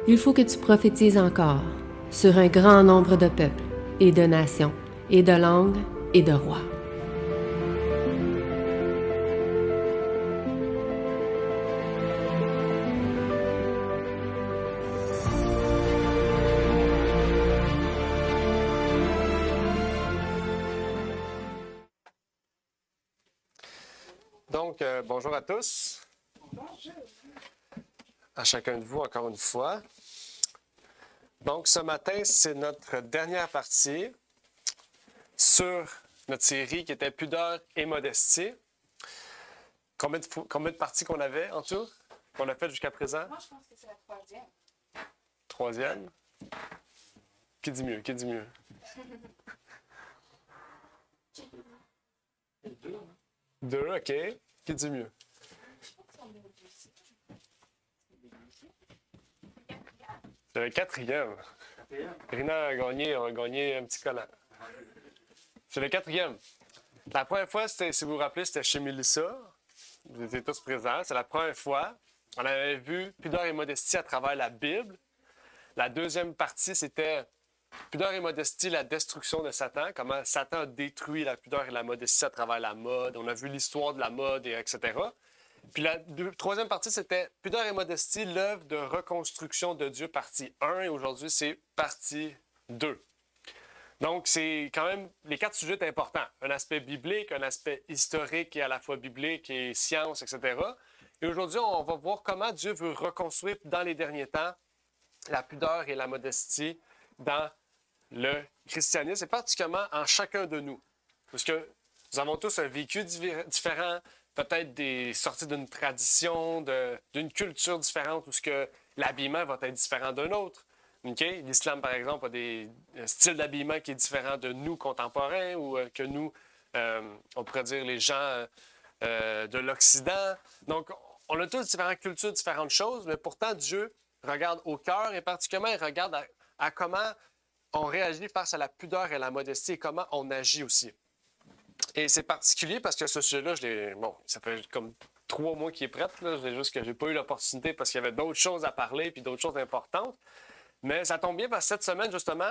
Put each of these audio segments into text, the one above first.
Il faut que tu prophétises encore sur un grand nombre de peuples et de nations et de langues et de rois. Donc, bonjour à tous. Bonjour. À chacun de vous, encore une fois. Donc, ce matin, c'est notre dernière partie sur notre série qui était Pudeur et modestie. Combien de parties qu'on avait en tout, qu'on a fait jusqu'à présent? Moi, je pense que c'est la troisième. Troisième? Qui dit mieux? Qui dit mieux? Deux, OK. Qui dit mieux? C'est le quatrième. Rina a gagné un petit collant. C'est le quatrième. La première fois, si vous vous rappelez, c'était chez Mélissa. Vous étiez tous présents. C'est la première fois. On avait vu Pudeur et modestie à travers la Bible. La deuxième partie, c'était Pudeur et modestie, la destruction de Satan. Comment Satan a détruit la pudeur et la modestie à travers la mode. On a vu l'histoire de la mode, etc. Puis la troisième partie, c'était Pudeur et modestie, l'œuvre de reconstruction de Dieu, partie 1. Et aujourd'hui, c'est partie 2. Donc, c'est quand même les 4 sujets importants. Un aspect biblique, un aspect historique et à la fois biblique et science, etc. Et aujourd'hui, on va voir comment Dieu veut reconstruire dans les derniers temps la pudeur et la modestie dans le christianisme, et particulièrement en chacun de nous. Parce que nous avons tous un vécu différent, peut-être des sorties d'une tradition, d'une culture différente, où ce que l'habillement va être différent d'un autre. Okay? L'islam, par exemple, a un style d'habillement qui est différent de nous contemporains ou que nous, on pourrait dire les gens de l'Occident. Donc, on a tous différentes cultures, différentes choses, mais pourtant, Dieu regarde au cœur et particulièrement, il regarde à comment on réagit face à la pudeur et la modestie et comment on agit aussi. Et c'est particulier parce que ce sujet-là, ça fait comme 3 mois qu'il est prêt. C'est juste que je n'ai pas eu l'opportunité parce qu'il y avait d'autres choses à parler puis d'autres choses importantes. Mais ça tombe bien parce que cette semaine, justement,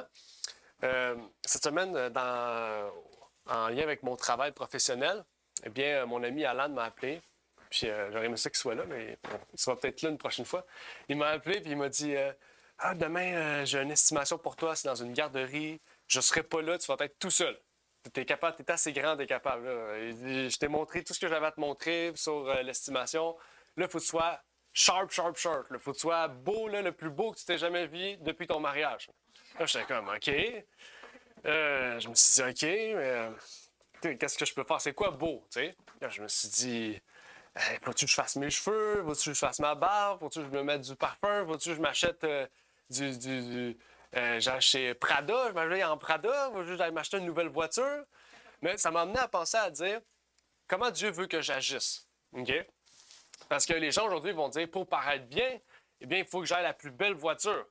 en lien avec mon travail professionnel, eh bien, mon ami Alan m'a appelé. Puis j'aurais aimé ça qu'il soit là, mais bon, il sera peut-être là une prochaine fois. Il m'a appelé puis il m'a dit demain, j'ai une estimation pour toi, c'est dans une garderie. Je ne serai pas là, tu vas être tout seul. Tu es capable, tu es assez grand, tu es capable. Là. Je t'ai montré tout ce que j'avais à te montrer sur l'estimation. Là, il faut que tu sois sharp. Il faut que tu sois beau, là, le plus beau que tu t'es jamais vu depuis ton mariage. Là, j'étais comme, OK. Je me suis dit, OK, mais qu'est-ce que je peux faire? C'est quoi beau, tu sais? Là, je me suis dit, faut-tu que je fasse mes cheveux? Faut-tu que je fasse ma barbe? Faut-tu que je me mette du parfum? Faut-tu que je m'achète j'allais chez Prada? Je m'achète en Prada? Faut-tu que j'aille m'acheter une nouvelle voiture? Mais ça m'a amené à penser à dire, comment Dieu veut que j'agisse? OK? Parce que les gens aujourd'hui vont dire, pour paraître bien, eh bien, il faut que j'aille la plus belle voiture.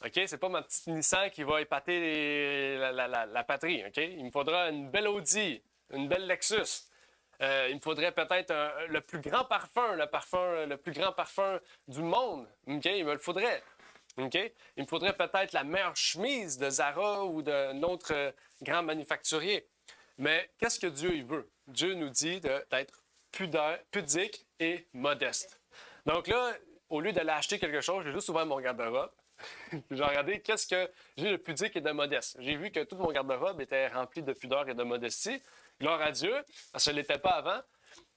OK? C'est pas ma petite Nissan qui va épater la patrie. OK? Il me faudra une belle Audi, une belle Lexus. Il me faudrait peut-être le plus grand parfum, le plus grand parfum du monde. Okay? Il me le faudrait. Okay? Il me faudrait peut-être la meilleure chemise de Zara ou d'un autre grand manufacturier. Mais qu'est-ce que Dieu il veut? Dieu nous dit d'être pudique et modeste. Donc là, au lieu d'aller acheter quelque chose, j'ai juste ouvert mon garde-robe. J'ai regardé qu'est-ce que j'ai de pudique et de modeste. J'ai vu que tout mon garde-robe était rempli de pudeur et de modestie. Gloire à Dieu, parce que je ne l'étais pas avant.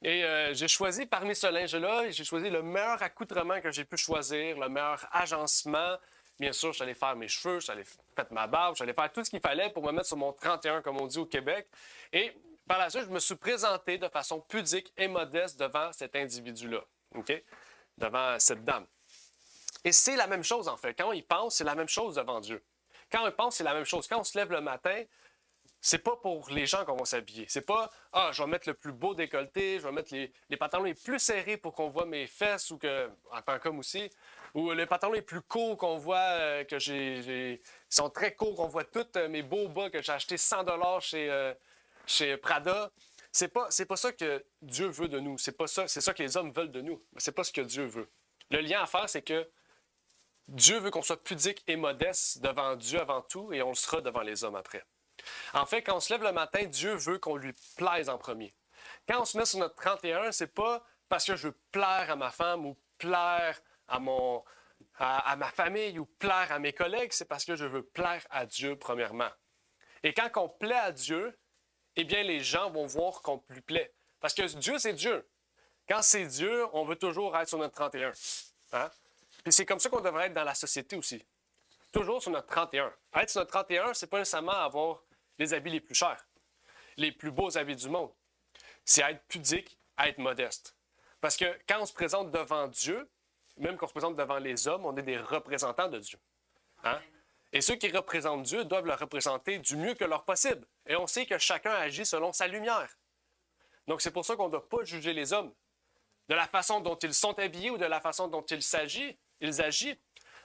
Et j'ai choisi parmi ce linge-là, j'ai choisi le meilleur accoutrement que j'ai pu choisir, le meilleur agencement. Bien sûr, j'allais faire mes cheveux, j'allais faire ma barbe, j'allais faire tout ce qu'il fallait pour me mettre sur mon 31, comme on dit au Québec. Et par la suite, je me suis présenté de façon pudique et modeste devant cet individu-là, okay? Devant cette dame. Et c'est la même chose, en fait. Quand on y pense, c'est la même chose devant Dieu. Quand on pense, c'est la même chose. Quand on se lève le matin, c'est pas pour les gens qu'on va s'habiller. C'est pas « Ah, je vais mettre le plus beau décolleté, je vais mettre les pantalons les plus serrés pour qu'on voit mes fesses ou que, en tant qu'homme aussi, ou les pantalons les plus courts qu'on voit, ils sont très courts, qu'on voit tous mes beaux bas que j'ai achetés 100 $ chez Prada. C'est pas ça que Dieu veut de nous. C'est pas ça, c'est ça que les hommes veulent de nous. Mais c'est pas ce que Dieu veut. Le lien à faire, c'est que Dieu veut qu'on soit pudique et modeste devant Dieu avant tout, et on le sera devant les hommes après. En fait, quand on se lève le matin, Dieu veut qu'on lui plaise en premier. Quand on se met sur notre 31, c'est pas parce que je veux plaire à ma femme ou plaire à ma famille ou plaire à mes collègues, c'est parce que je veux plaire à Dieu premièrement. Et quand on plaît à Dieu, eh bien, les gens vont voir qu'on lui plaît. Parce que Dieu, c'est Dieu. Quand c'est Dieu, on veut toujours être sur notre 31. Hein? Puis c'est comme ça qu'on devrait être dans la société aussi. Toujours sur notre 31. Être sur notre 31, c'est pas nécessairement avoir les habits les plus chers, les plus beaux habits du monde. C'est être pudique, être modeste. Parce que quand on se présente devant Dieu, même qu'on se présente devant les hommes, on est des représentants de Dieu. Hein? Et ceux qui représentent Dieu doivent le représenter du mieux que leur possible. Et on sait que chacun agit selon sa lumière. Donc c'est pour ça qu'on ne doit pas juger les hommes de la façon dont ils sont habillés ou de la façon dont ils agissent,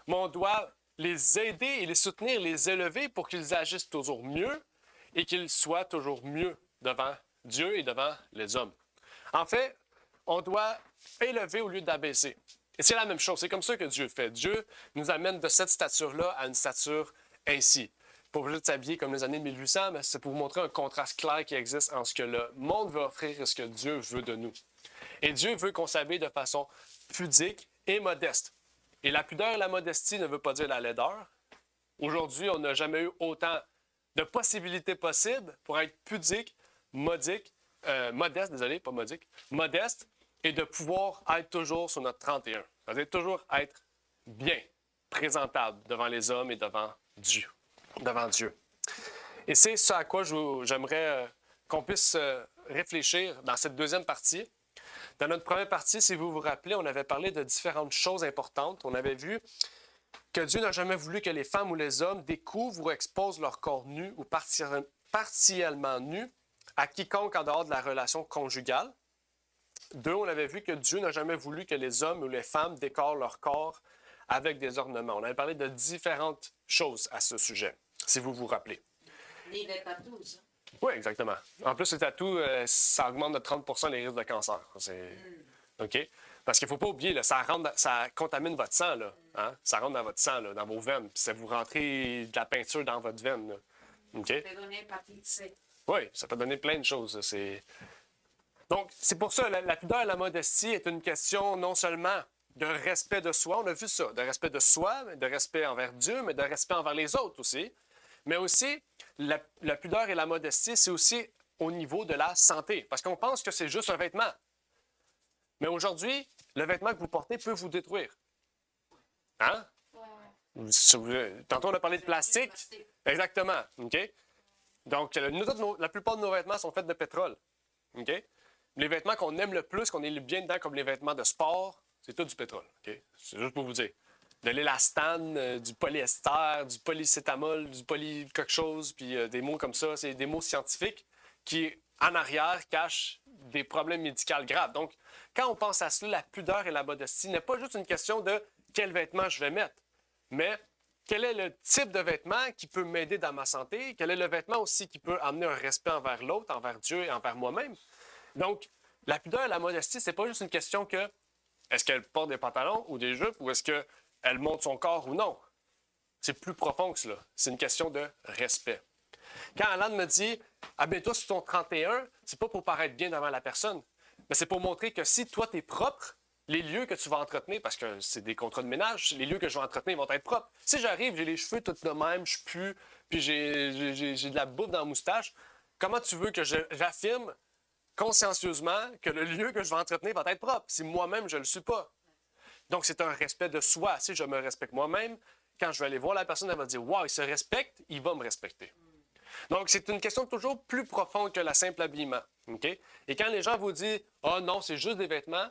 mais on doit les aider et les soutenir, les élever pour qu'ils agissent toujours mieux et qu'ils soient toujours mieux devant Dieu et devant les hommes. En fait, on doit élever au lieu d'abaisser. Et c'est la même chose, c'est comme ça que Dieu fait. Dieu nous amène de cette stature-là à une stature ainsi. Pas obligé de s'habiller comme les années 1800, mais c'est pour vous montrer un contraste clair qui existe entre ce que le monde veut offrir et ce que Dieu veut de nous. Et Dieu veut qu'on s'habille de façon pudique et modeste. Et la pudeur et la modestie ne veut pas dire la laideur. Aujourd'hui, on n'a jamais eu autant de possibilités possibles pour être pudique, modeste, modeste, et de pouvoir être toujours sur notre 31. C'est-à-dire toujours être bien, présentable devant les hommes et devant Dieu. Et c'est ce à quoi j'aimerais qu'on puisse réfléchir dans cette deuxième partie. Dans notre première partie, si vous vous rappelez, on avait parlé de différentes choses importantes. On avait vu que Dieu n'a jamais voulu que les femmes ou les hommes découvrent ou exposent leur corps nu ou partiellement nu à quiconque en dehors de la relation conjugale. 2, on avait vu que Dieu n'a jamais voulu que les hommes ou les femmes décorent leur corps avec des ornements. On avait parlé de différentes choses à ce sujet, si vous vous rappelez. Les tatous, hein? Oui, exactement. En plus, les tatous, ça augmente de 30 les risques de cancer. OK? Parce qu'il ne faut pas oublier, là, ça contamine votre sang. Là, hein? Ça rentre dans votre sang, là, dans vos veines. Puis ça vous rentrez de la peinture dans votre veine. Là. OK? Ça peut donner hépatite C. Oui, ça peut donner plein de choses. Donc, c'est pour ça, la pudeur et la modestie est une question non seulement de respect de soi, on a vu ça, de respect de soi, de respect envers Dieu, mais de respect envers les autres aussi. Mais aussi, la pudeur et la modestie, c'est aussi au niveau de la santé. Parce qu'on pense que c'est juste un vêtement. Mais aujourd'hui, le vêtement que vous portez peut vous détruire. Hein? Tantôt, on a parlé de plastique. Exactement. OK? Donc, la plupart de nos vêtements sont faits de pétrole. OK? Les vêtements qu'on aime le plus, qu'on est bien dedans, comme les vêtements de sport, c'est tout du pétrole. OK? C'est juste pour vous dire. De l'élastane, du polyester, du polycétamol, du poly quelque chose, puis des mots comme ça, c'est des mots scientifiques qui, en arrière, cachent des problèmes médicaux graves. Donc, quand on pense à cela, la pudeur et la modestie n'est pas juste une question de quel vêtement je vais mettre, mais quel est le type de vêtement qui peut m'aider dans ma santé, quel est le vêtement aussi qui peut amener un respect envers l'autre, envers Dieu et envers moi-même. Donc, la pudeur et la modestie, c'est pas juste une question que est-ce qu'elle porte des pantalons ou des jupes ou est-ce qu'elle montre son corps ou non. C'est plus profond que cela. C'est une question de respect. Quand Alan me dit « Ah bien, toi, sur ton 31, c'est pas pour paraître bien devant la personne, mais c'est pour montrer que si toi, tu es propre, les lieux que tu vas entretenir, parce que c'est des contrats de ménage, les lieux que je vais entretenir vont être propres. Si j'arrive, j'ai les cheveux tout de même, je pue, puis j'ai de la bouffe dans la moustache, comment tu veux que j'affirme consciencieusement que le lieu que je vais entretenir va être propre, si moi-même, je ne le suis pas? Donc, c'est un respect de soi. Si je me respecte moi-même, quand je vais aller voir la personne, elle va dire « Wow, il se respecte, il va me respecter. » Donc, c'est une question toujours plus profonde que la simple habillement. Okay? Et quand les gens vous disent « Ah non, c'est juste des vêtements »,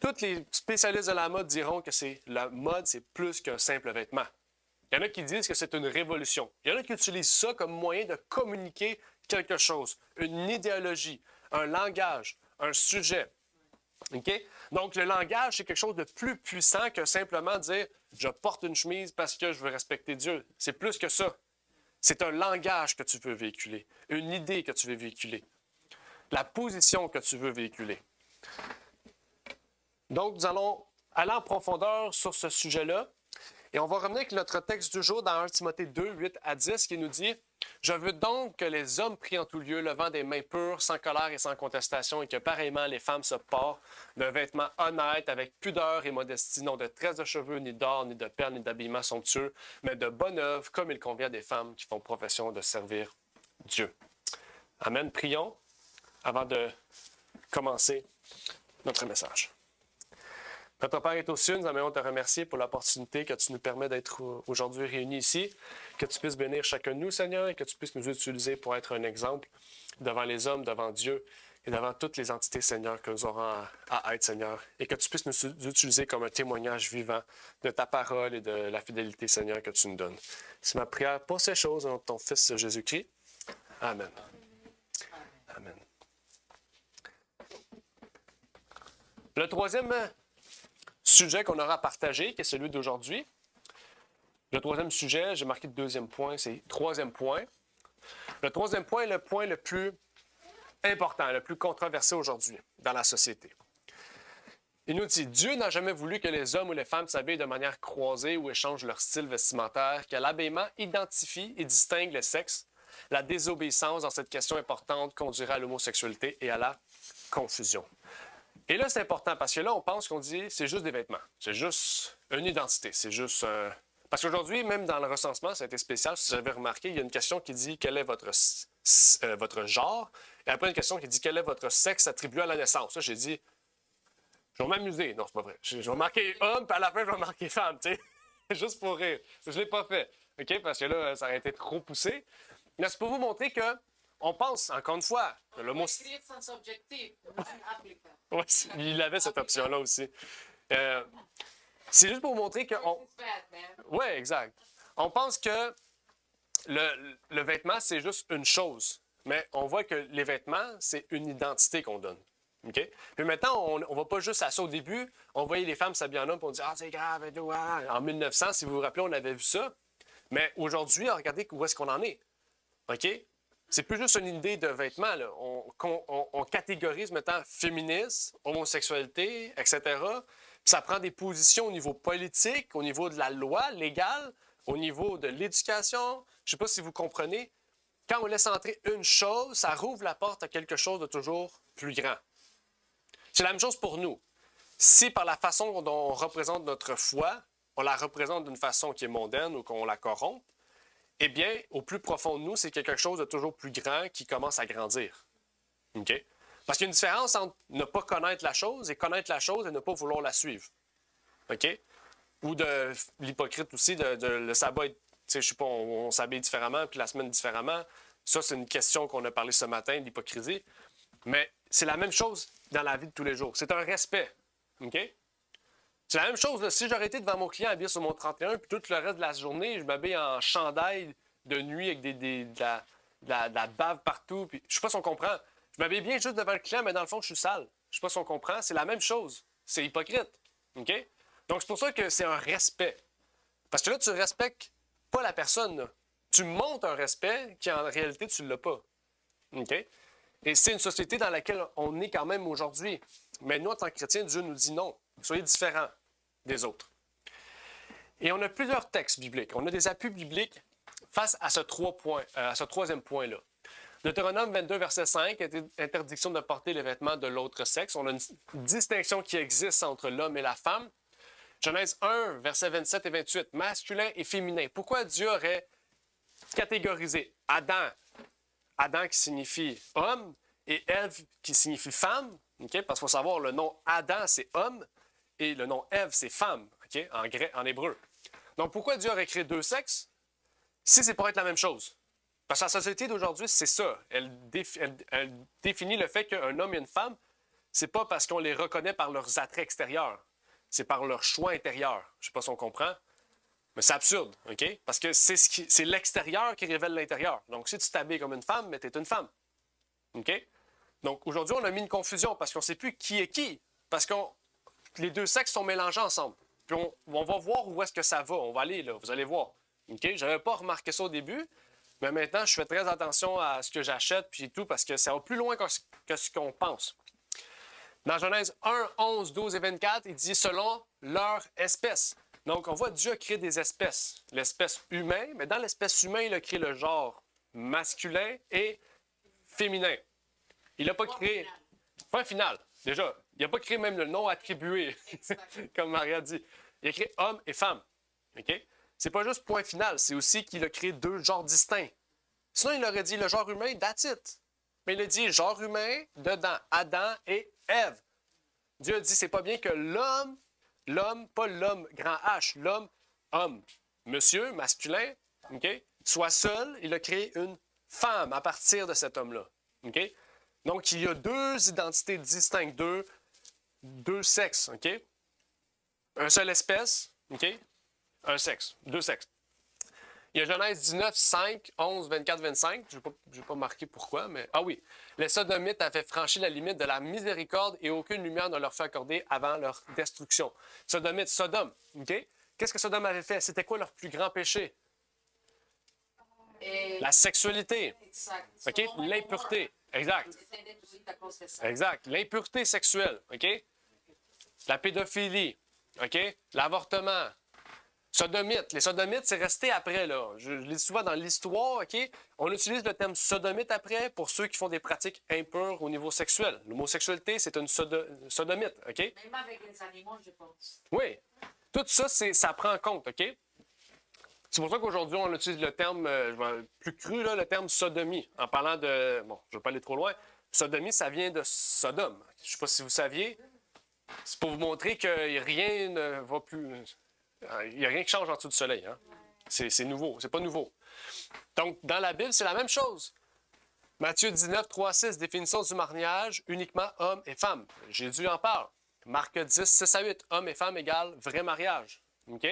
tous les spécialistes de la mode diront que la mode, c'est plus qu'un simple vêtement. Il y en a qui disent que c'est une révolution. Il y en a qui utilisent ça comme moyen de communiquer quelque chose, une idéologie, un langage, un sujet. Okay? Donc, le langage, c'est quelque chose de plus puissant que simplement dire « je porte une chemise parce que je veux respecter Dieu ». C'est plus que ça. C'est un langage que tu veux véhiculer, une idée que tu veux véhiculer, la position que tu veux véhiculer. Donc, nous allons aller en profondeur sur ce sujet-là. Et on va revenir avec notre texte du jour dans 1 Timothée 2, 8 à 10, qui nous dit « Je veux donc que les hommes prient en tout lieu, levant des mains pures, sans colère et sans contestation, et que pareillement les femmes se portent d'un vêtement honnête, avec pudeur et modestie, non de tresses de cheveux, ni d'or, ni de perles, ni d'habillement somptueux, mais de bonne œuvre, comme il convient des femmes qui font profession de servir Dieu. » Amen. Prions avant de commencer notre message. Notre Père est aux cieux, nous aimerions te remercier pour l'opportunité que tu nous permets d'être aujourd'hui réunis ici, que tu puisses bénir chacun de nous, Seigneur, et que tu puisses nous utiliser pour être un exemple devant les hommes, devant Dieu et devant toutes les entités, Seigneur, que nous aurons à être, Seigneur, et que tu puisses nous utiliser comme un témoignage vivant de ta parole et de la fidélité, Seigneur, que tu nous donnes. C'est ma prière pour ces choses, au nom de ton Fils Jésus-Christ. Amen. Amen. Le troisième sujet qu'on aura à partager, qui est celui d'aujourd'hui. Le troisième sujet, j'ai marqué le deuxième point, c'est le troisième point. Le troisième point est le point le plus important, le plus controversé aujourd'hui dans la société. Il nous dit « Dieu n'a jamais voulu que les hommes ou les femmes s'habillent de manière croisée ou échangent leur style vestimentaire, que l'habillement identifie et distingue les sexes. La désobéissance dans cette question importante conduirait à l'homosexualité et à la confusion. » Et là, c'est important parce que là, on pense qu'on dit c'est juste des vêtements. C'est juste une identité. C'est juste. Parce qu'aujourd'hui, même dans le recensement, ça a été spécial. Si vous avez remarqué, il y a une question qui dit quel est votre genre. Et après, une question qui dit quel est votre sexe attribué à la naissance. Là, j'ai dit, je vais m'amuser. Non, c'est pas vrai. Je vais marquer homme, puis à la fin, je vais marquer femme. Tu sais, juste pour rire. Je ne l'ai pas fait. OK? Parce que là, ça aurait été trop poussé. Mais c'est pour vous montrer que. On pense, encore une fois, le mot... Écrire sans objectif, applicable. Oui, il avait cette option-là aussi. C'est juste pour montrer que... Oui, exact. On pense que le vêtement, c'est juste une chose. Mais on voit que les vêtements, c'est une identité qu'on donne. OK? Puis maintenant, on ne va pas juste à ça au début. On voyait les femmes s'habiller en homme et on dit « Ah, c'est grave et tout. Ah. » En 1900, si vous vous rappelez, on avait vu ça. Mais aujourd'hui, regardez où est-ce qu'on en est. OK? C'est plus juste une idée de vêtements. Là. On catégorise maintenant féminisme, homosexualité, etc. Puis ça prend des positions au niveau politique, au niveau de la loi légale, au niveau de l'éducation. Je ne sais pas si vous comprenez. Quand on laisse entrer une chose, ça rouvre la porte à quelque chose de toujours plus grand. C'est la même chose pour nous. Si par la façon dont on représente notre foi, on la représente d'une façon qui est mondaine ou qu'on la corrompt, eh bien, au plus profond de nous, c'est quelque chose de toujours plus grand qui commence à grandir. OK? Parce qu'il y a une différence entre ne pas connaître la chose et connaître la chose et ne pas vouloir la suivre. OK? Ou de l'hypocrite aussi, de le sabbat, tu sais, je sais pas, on s'habille différemment, puis la semaine différemment. Ça, c'est une question qu'on a parlé ce matin, l'hypocrisie. Mais c'est la même chose dans la vie de tous les jours. C'est un respect. OK? C'est la même chose. Là. Si j'aurais été devant mon client habillé sur mon 31, puis tout le reste de la journée, je m'habille en chandail de nuit avec de la bave partout. Puis, je ne sais pas si on comprend. Je m'habille bien juste devant le client, mais dans le fond, je suis sale. Je ne sais pas si on comprend. C'est la même chose. C'est hypocrite. OK? Donc, c'est pour ça que c'est un respect. Parce que là, tu ne respectes pas la personne. Là. Tu montres un respect qui, en réalité, tu ne l'as pas. OK? Et c'est une société dans laquelle on est quand même aujourd'hui. Mais nous, en tant que chrétiens, Dieu nous dit non. Soyez différents des autres. Et on a plusieurs textes bibliques. On a des appuis bibliques face à ce troisième point-là. Deutéronome 22, verset 5, interdiction de porter les vêtements de l'autre sexe. On a une distinction qui existe entre l'homme et la femme. Genèse 1, versets 27 et 28, masculin et féminin. Pourquoi Dieu aurait catégorisé Adam qui signifie homme, et Ève qui signifie femme? Okay? Parce qu'il faut savoir, le nom Adam, c'est homme, et le nom Ève, c'est femme, okay? En hébreu. Donc, pourquoi Dieu aurait créé deux sexes si c'est pour être la même chose? Parce que la société d'aujourd'hui, c'est ça. Elle définit le fait qu'un homme et une femme, c'est pas parce qu'on les reconnaît par leurs attraits extérieurs. C'est par leur choix intérieur. Je ne sais pas si on comprend, mais c'est absurde, OK? Parce que c'est l'extérieur qui révèle l'intérieur. Donc, si tu t'habilles comme une femme, mais tu es une femme. OK? Donc, aujourd'hui, on a mis une confusion parce qu'on ne sait plus qui est qui. Parce que les deux sexes sont mélangés ensemble. Puis, on va voir où est-ce que ça va. On va aller là, vous allez voir. OK? Je n'avais pas remarqué ça au début, mais maintenant, je fais très attention à ce que j'achète puis tout parce que ça va plus loin que ce qu'on pense. Dans Genèse 1, 11, 12 et 24, il dit selon leur espèce. Donc, on voit Dieu a créé des espèces. L'espèce humaine, mais dans l'espèce humaine, il a créé le genre masculin et féminin. Il n'a pas créé. Point final, déjà. Il n'a pas créé même le nom attribué, comme Maria dit. Il a créé homme et femme. OK? C'est pas juste point final, c'est aussi qu'il a créé deux genres distincts. Sinon, il aurait dit le genre humain, that's it. Mais il a dit genre humain, dedans, Adam et Ève. Dieu a dit, c'est pas bien que l'homme, pas l'homme grand H, l'homme, homme, monsieur, masculin, OK, soit seul. Il a créé une femme à partir de cet homme-là. OK? Donc, il y a deux identités distinctes, deux sexes. OK? Un seul espèce, OK? Un sexe, deux sexes. Il y a Genèse 19, 5, 11, 24, 25. Je n'ai pas marqué pourquoi, mais... Ah oui. Les Sodomites avaient franchi la limite de la miséricorde et aucune lumière ne leur fut accordée avant leur destruction. Sodomites, Sodome. OK? Qu'est-ce que Sodome avait fait? C'était quoi leur plus grand péché? La sexualité. Exact. OK? L'impureté. Exact. Exact. L'impureté sexuelle. OK? La pédophilie. OK? L'avortement. Sodomite. Les sodomites, c'est resté après, là. Je lis souvent dans l'histoire, OK? On utilise le terme sodomite après pour ceux qui font des pratiques impures au niveau sexuel. L'homosexualité, c'est une sodomite, OK? Même avec les animaux, je pense. Oui. Tout ça, ça prend en compte, OK? C'est pour ça qu'aujourd'hui, on utilise le terme plus cru, là, le terme sodomie. En parlant de... Bon, je ne vais pas aller trop loin. Sodomie, ça vient de Sodome. Je ne sais pas si vous saviez. C'est pour vous montrer que rien ne va plus... Il n'y a rien qui change en dessous du soleil. Hein? C'est nouveau. C'est pas nouveau. Donc, dans la Bible, c'est la même chose. Matthieu 19, 3, 6, définition du mariage, uniquement homme et femme. Jésus en parle. Marc 10, 6 à 8, homme et femme égale vrai mariage. OK?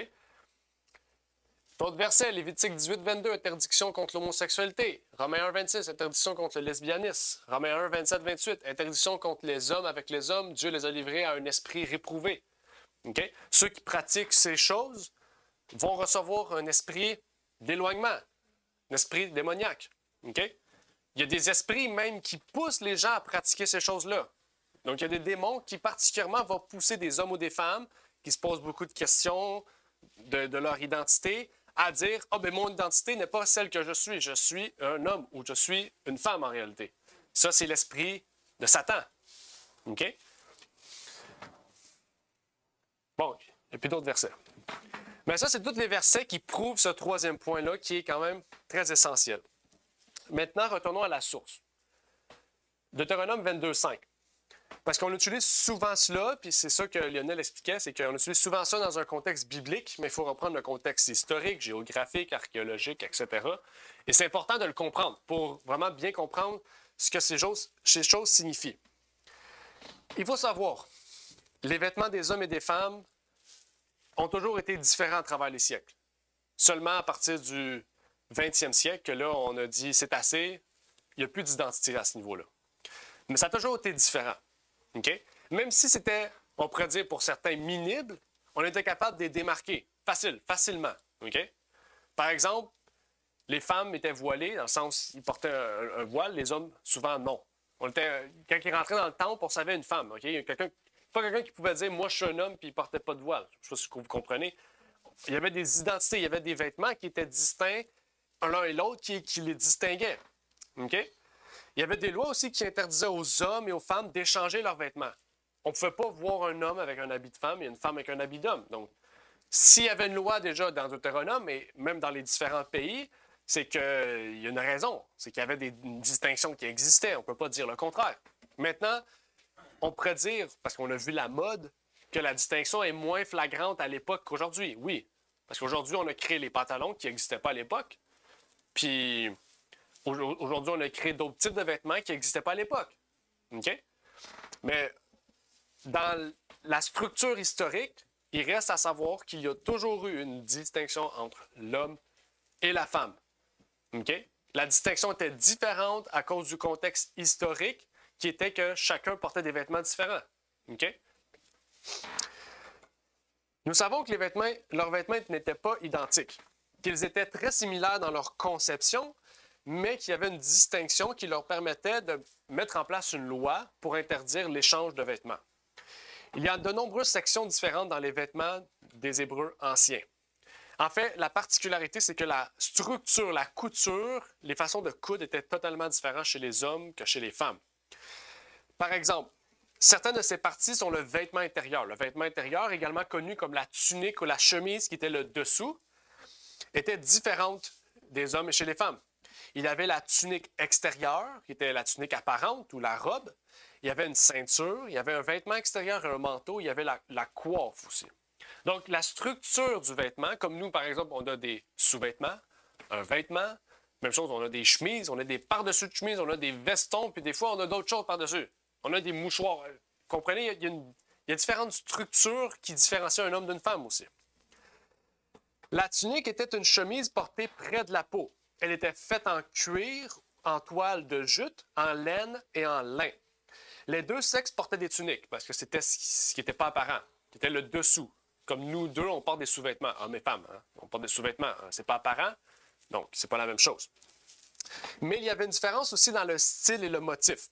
D'autres versets, Lévitique 18, 22, interdiction contre l'homosexualité. Romains 1, 26, interdiction contre le lesbianisme. Romains 1, 27, 28, interdiction contre les hommes avec les hommes. Dieu les a livrés à un esprit réprouvé. Okay? Ceux qui pratiquent ces choses vont recevoir un esprit d'éloignement, un esprit démoniaque. Okay? Il y a des esprits même qui poussent les gens à pratiquer ces choses-là. Donc, il y a des démons qui particulièrement vont pousser des hommes ou des femmes qui se posent beaucoup de questions de leur identité à dire « Ah, ben mon identité n'est pas celle que je suis un homme ou je suis une femme en réalité. » Ça, c'est l'esprit de Satan. OK? Bon, il n'y a plus d'autres versets. Mais ça, c'est tous les versets qui prouvent ce troisième point-là qui est quand même très essentiel. Maintenant, retournons à la source. Deutéronome 22, 5. Parce qu'on utilise souvent cela, puis c'est ça que Lionel expliquait, c'est qu'on utilise souvent ça dans un contexte biblique, mais il faut reprendre le contexte historique, géographique, archéologique, etc. Et c'est important de le comprendre pour vraiment bien comprendre ce que ces choses signifient. Il faut savoir, les vêtements des hommes et des femmes ont toujours été différents à travers les siècles. Seulement à partir du 20e siècle, que là, on a dit c'est assez, il n'y a plus d'identité à ce niveau-là. Mais ça a toujours été différent. Okay? Même si c'était, on pourrait dire pour certains, minible, on était capable de les démarquer facilement. Okay? Par exemple, les femmes étaient voilées, dans le sens ils portaient un voile, les hommes, souvent non. Quand ils rentraient dans le temple, on savait une femme. Okay? Pas quelqu'un qui pouvait dire « moi, je suis un homme » puis il ne portait pas de voile. Je ne sais pas si vous comprenez. Il y avait des identités, il y avait des vêtements qui étaient distincts l'un et l'autre qui les distinguaient. Okay? Il y avait des lois aussi qui interdisaient aux hommes et aux femmes d'échanger leurs vêtements. On ne pouvait pas voir un homme avec un habit de femme et une femme avec un habit d'homme. Donc, s'il y avait une loi déjà dans Deutéronome, et même dans les différents pays, c'est qu'il y a une raison. C'est qu'il y avait des distinctions qui existaient. On ne peut pas dire le contraire. Maintenant, on pourrait dire, parce qu'on a vu la mode, que la distinction est moins flagrante à l'époque qu'aujourd'hui. Oui, parce qu'aujourd'hui, on a créé les pantalons qui n'existaient pas à l'époque. Puis, aujourd'hui, on a créé d'autres types de vêtements qui n'existaient pas à l'époque. OK? Mais dans la structure historique, il reste à savoir qu'il y a toujours eu une distinction entre l'homme et la femme. OK? La distinction était différente à cause du contexte historique qui était que chacun portait des vêtements différents. OK? Nous savons que leurs vêtements n'étaient pas identiques, qu'ils étaient très similaires dans leur conception, mais qu'il y avait une distinction qui leur permettait de mettre en place une loi pour interdire l'échange de vêtements. Il y a de nombreuses sections différentes dans les vêtements des Hébreux anciens. En fait, la particularité, c'est que la structure, la couture, les façons de coudre étaient totalement différentes chez les hommes que chez les femmes. Par exemple, certaines de ces parties sont le vêtement intérieur. Le vêtement intérieur, également connu comme la tunique ou la chemise qui était le dessous, était différente des hommes et chez les femmes. Il y avait la tunique extérieure, qui était la tunique apparente ou la robe. Il y avait une ceinture, il y avait un vêtement extérieur et un manteau, il y avait la coiffe aussi. Donc, la structure du vêtement, comme nous, par exemple, on a des sous-vêtements, un vêtement, même chose, on a des chemises, on a des par-dessus de chemises, on a des vestons, puis des fois, on a d'autres choses par-dessus. On a des mouchoirs. Comprenez, il y a différentes structures qui différencient un homme d'une femme aussi. La tunique était une chemise portée près de la peau. Elle était faite en cuir, en toile de jute, en laine et en lin. Les deux sexes portaient des tuniques parce que c'était ce qui n'était pas apparent, qui était le dessous. Comme nous deux, on porte des sous-vêtements, hommes et femmes. Hein? On porte des sous-vêtements, hein? C'est pas apparent, donc c'est pas la même chose. Mais il y avait une différence aussi dans le style et le motif.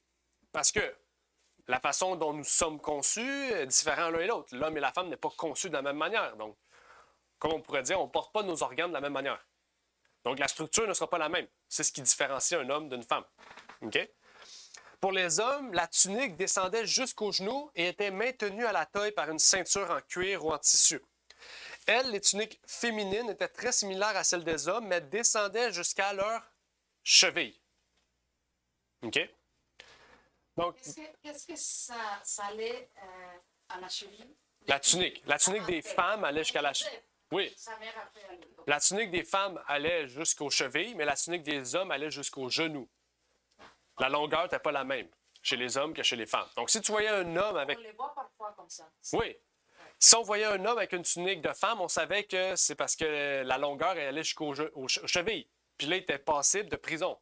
Parce que la façon dont nous sommes conçus est différente l'un et l'autre. L'homme et la femme n'est pas conçus de la même manière. Donc, comme on pourrait dire, on ne porte pas nos organes de la même manière. Donc, la structure ne sera pas la même. C'est ce qui différencie un homme d'une femme. OK? Pour les hommes, la tunique descendait jusqu'aux genoux et était maintenue à la taille par une ceinture en cuir ou en tissu. Elles, les tuniques féminines, étaient très similaires à celles des hommes, mais descendaient jusqu'à leur cheville. OK? Donc, Qu'est-ce que ça allait à la cheville? la tunique des femmes allait jusqu'à la cheville. Oui. Ça m'est rappelé. La tunique des femmes allait jusqu'aux chevilles, mais la tunique des hommes allait jusqu'aux genoux. La longueur n'était pas la même chez les hommes que chez les femmes. Donc, si tu voyais un homme avec... On les voit parfois comme ça. Oui. Si on voyait un homme avec une tunique de femme, on savait que c'est parce que la longueur elle allait jusqu'aux chevilles. Puis là, il était passible de prison.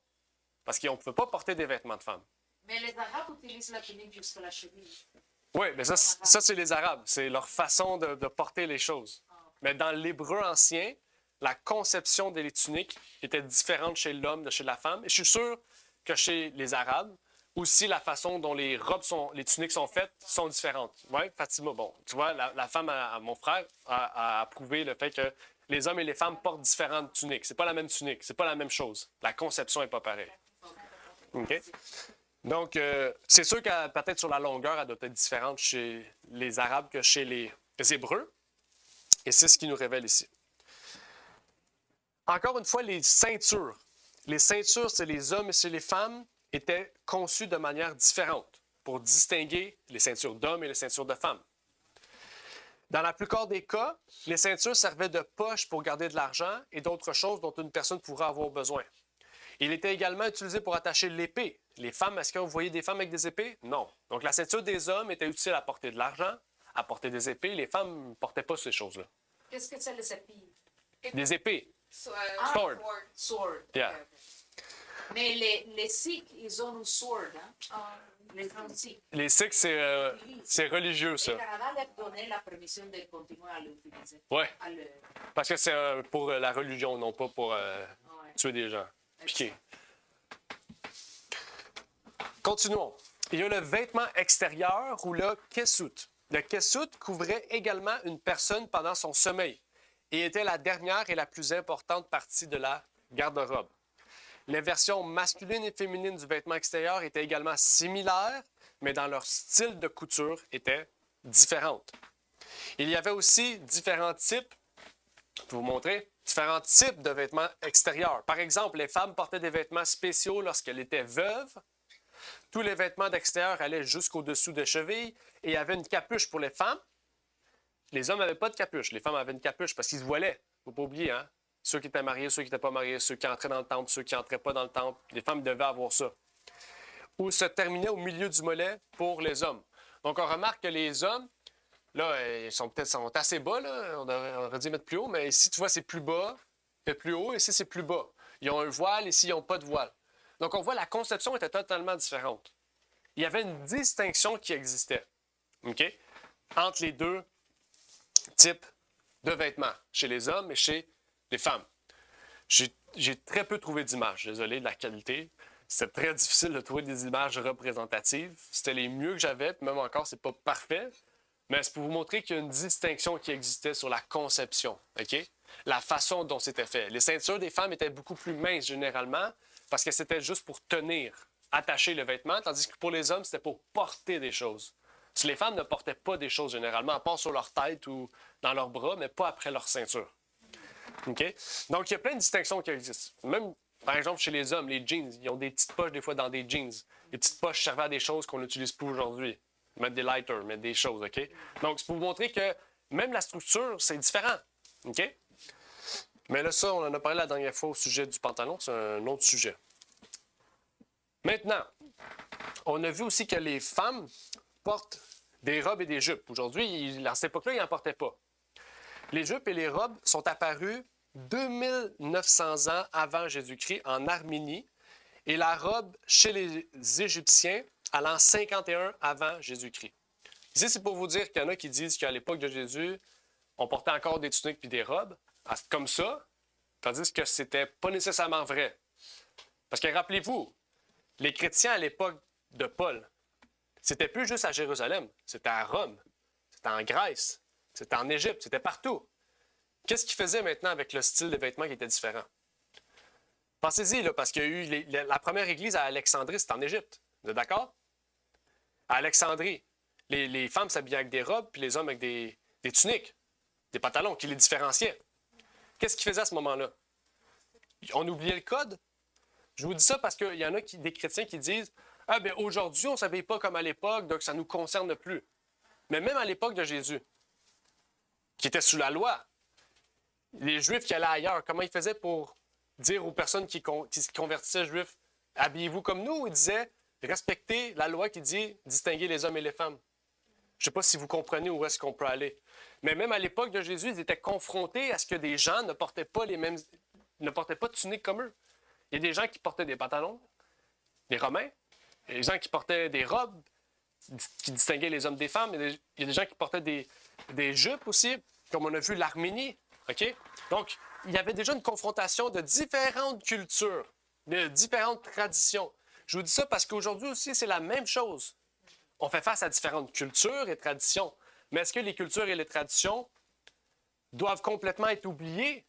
Parce qu'on ne pouvait pas porter des vêtements de femme. Mais les Arabes utilisent la tunique jusqu'à la cheville. Oui, mais ça c'est les Arabes. C'est leur façon de porter les choses. Mais dans l'hébreu ancien, la conception des tuniques était différente chez l'homme de chez la femme. Et je suis sûr que chez les Arabes, aussi la façon dont les robes les tuniques sont faites sont différentes. Oui, Fatima, bon, tu vois, la femme à mon frère a approuvé le fait que les hommes et les femmes portent différentes tuniques. C'est pas la même tunique, c'est pas la même chose. La conception n'est pas pareille. OK? Donc, c'est sûr que peut-être sur la longueur, elle doit être différente chez les Arabes que chez les Hébreux. Et c'est ce qui nous révèle ici. Encore une fois, les ceintures. Les ceintures, c'est les hommes et c'est les femmes, étaient conçues de manière différente pour distinguer les ceintures d'hommes et les ceintures de femmes. Dans la plupart des cas, les ceintures servaient de poche pour garder de l'argent et d'autres choses dont une personne pourrait avoir besoin. Il était également utilisé pour attacher l'épée. Les femmes, est-ce que vous voyez des femmes avec des épées? Non. Donc la ceinture des hommes était utile à porter de l'argent, à porter des épées. Les femmes ne portaient pas ces choses-là. Qu'est-ce que c'est les épées? Des épées. Sword. Sword. Yeah. Okay. Mais les Sikhs, ils ont une sword. Hein? Les Sikhs. Les Sikhs, c'est religieux, ça. Le Canada leur donnait la permission de continuer à l'utiliser. Oui. Parce que c'est pour la religion, non pas pour tuer des gens. Piquer. Continuons. Il y a le vêtement extérieur ou le kessut. Le kessut couvrait également une personne pendant son sommeil et était la dernière et la plus importante partie de la garde-robe. Les versions masculines et féminines du vêtement extérieur étaient également similaires, mais dans leur style de couture étaient différentes. Il y avait aussi différents types, je vais vous montrer, différents types de vêtements extérieurs. Par exemple, les femmes portaient des vêtements spéciaux lorsqu'elles étaient veuves. Tous les vêtements d'extérieur allaient jusqu'au-dessous des chevilles et il y avait une capuche pour les femmes. Les hommes n'avaient pas de capuche. Les femmes avaient une capuche parce qu'ils se voilaient. Il ne faut pas oublier, hein? Ceux qui étaient mariés, ceux qui n'étaient pas mariés, ceux qui entraient dans le temple, ceux qui n'entraient pas dans le temple. Les femmes devaient avoir ça. Ou se terminait au milieu du mollet pour les hommes. Donc, on remarque que les hommes, là, ils sont assez bas, là. On aurait dû mettre plus haut, mais ici, tu vois, c'est plus bas, c'est plus haut, ici, c'est plus bas. Ils ont un voile, ici, ils n'ont pas de voile. Donc, on voit la conception était totalement différente. Il y avait une distinction qui existait, OK, entre les deux types de vêtements, chez les hommes et chez les femmes. J'ai très peu trouvé d'images, désolé de la qualité. C'était très difficile de trouver des images représentatives. C'était les mieux que j'avais, puis même encore, c'est pas parfait. Mais c'est pour vous montrer qu'il y a une distinction qui existait sur la conception, OK? La façon dont c'était fait. Les ceintures des femmes étaient beaucoup plus minces généralement parce que c'était juste pour tenir, attacher le vêtement, tandis que pour les hommes, c'était pour porter des choses. Si les femmes ne portaient pas des choses généralement, à part sur leur tête ou dans leurs bras, mais pas après leur ceinture. OK? Donc, il y a plein de distinctions qui existent. Même, par exemple, chez les hommes, les jeans, ils ont des petites poches des fois dans des jeans. Les petites poches servent à des choses qu'on n'utilise plus aujourd'hui. Mettre des lighters, mettre des choses, OK? Donc, c'est pour vous montrer que même la structure, c'est différent. OK? Mais là, ça, on en a parlé la dernière fois au sujet du pantalon, c'est un autre sujet. Maintenant, on a vu aussi que les femmes portent des robes et des jupes. Aujourd'hui, à cette époque-là, ils n'en portaient pas. Les jupes et les robes sont apparues 2900 ans avant Jésus-Christ en Arménie et la robe chez les Égyptiens à l'an 51 avant Jésus-Christ. Ici, c'est pour vous dire qu'il y en a qui disent qu'à l'époque de Jésus, on portait encore des tuniques puis des robes comme ça, tandis que c'était pas nécessairement vrai. Parce que rappelez-vous, les chrétiens à l'époque de Paul, c'était plus juste à Jérusalem, c'était à Rome, c'était en Grèce, c'était en Égypte, c'était partout. Qu'est-ce qu'ils faisaient maintenant avec le style de vêtements qui était différent? Pensez-y, là, parce qu'il y a eu la première église à Alexandrie, c'était en Égypte. Vous êtes d'accord? À Alexandrie, les femmes s'habillaient avec des robes, puis les hommes avec des tuniques, des pantalons qui les différenciaient. Qu'est-ce qu'ils faisaient à ce moment-là? On oubliait le code? Je vous dis ça parce qu'il y en a des chrétiens qui disent « Ah, bien aujourd'hui, on ne s'habille pas comme à l'époque, donc ça ne nous concerne plus. » Mais même à l'époque de Jésus, qui était sous la loi, les Juifs qui allaient ailleurs, comment ils faisaient pour dire aux personnes qui se convertissaient juifs « Habillez-vous comme nous » ou ils disaient « Respectez la loi qui dit distinguer les hommes et les femmes. » Je ne sais pas si vous comprenez où est-ce qu'on peut aller. Mais même à l'époque de Jésus, ils étaient confrontés à ce que des gens ne portaient pas de tunique comme eux. Il y a des gens qui portaient des pantalons, des Romains. Il y a des gens qui portaient des robes qui distinguaient les hommes des femmes. Il y a des gens qui portaient des jupes aussi, comme on a vu l'Arménie. OK? Donc, il y avait déjà une confrontation de différentes cultures, de différentes traditions. Je vous dis ça parce qu'aujourd'hui aussi, c'est la même chose. On fait face à différentes cultures et traditions. Mais est-ce que les cultures et les traditions doivent complètement être oubliées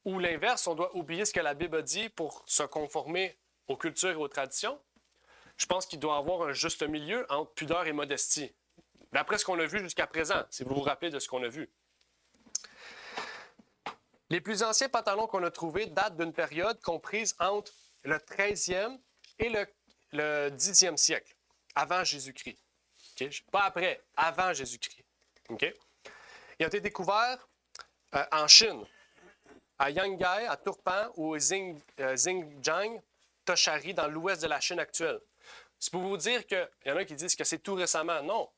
ou l'inverse, on doit oublier ce que la Bible dit pour se conformer aux cultures et aux traditions? Je pense qu'il doit y avoir un juste milieu entre pudeur et modestie. D'après ce qu'on a vu jusqu'à présent, si vous vous rappelez de ce qu'on a vu. Les plus anciens pantalons qu'on a trouvés datent d'une période comprise entre le 13e et le 10e siècle, avant Jésus-Christ. Okay? Pas après, avant Jésus-Christ. Okay? Ils ont été découverts en Chine, à Yangai, à Turpan ou au Xinjiang, Tochari, dans l'ouest de la Chine actuelle. C'est pour vous dire qu'il y en a qui disent que c'est tout récemment. Non.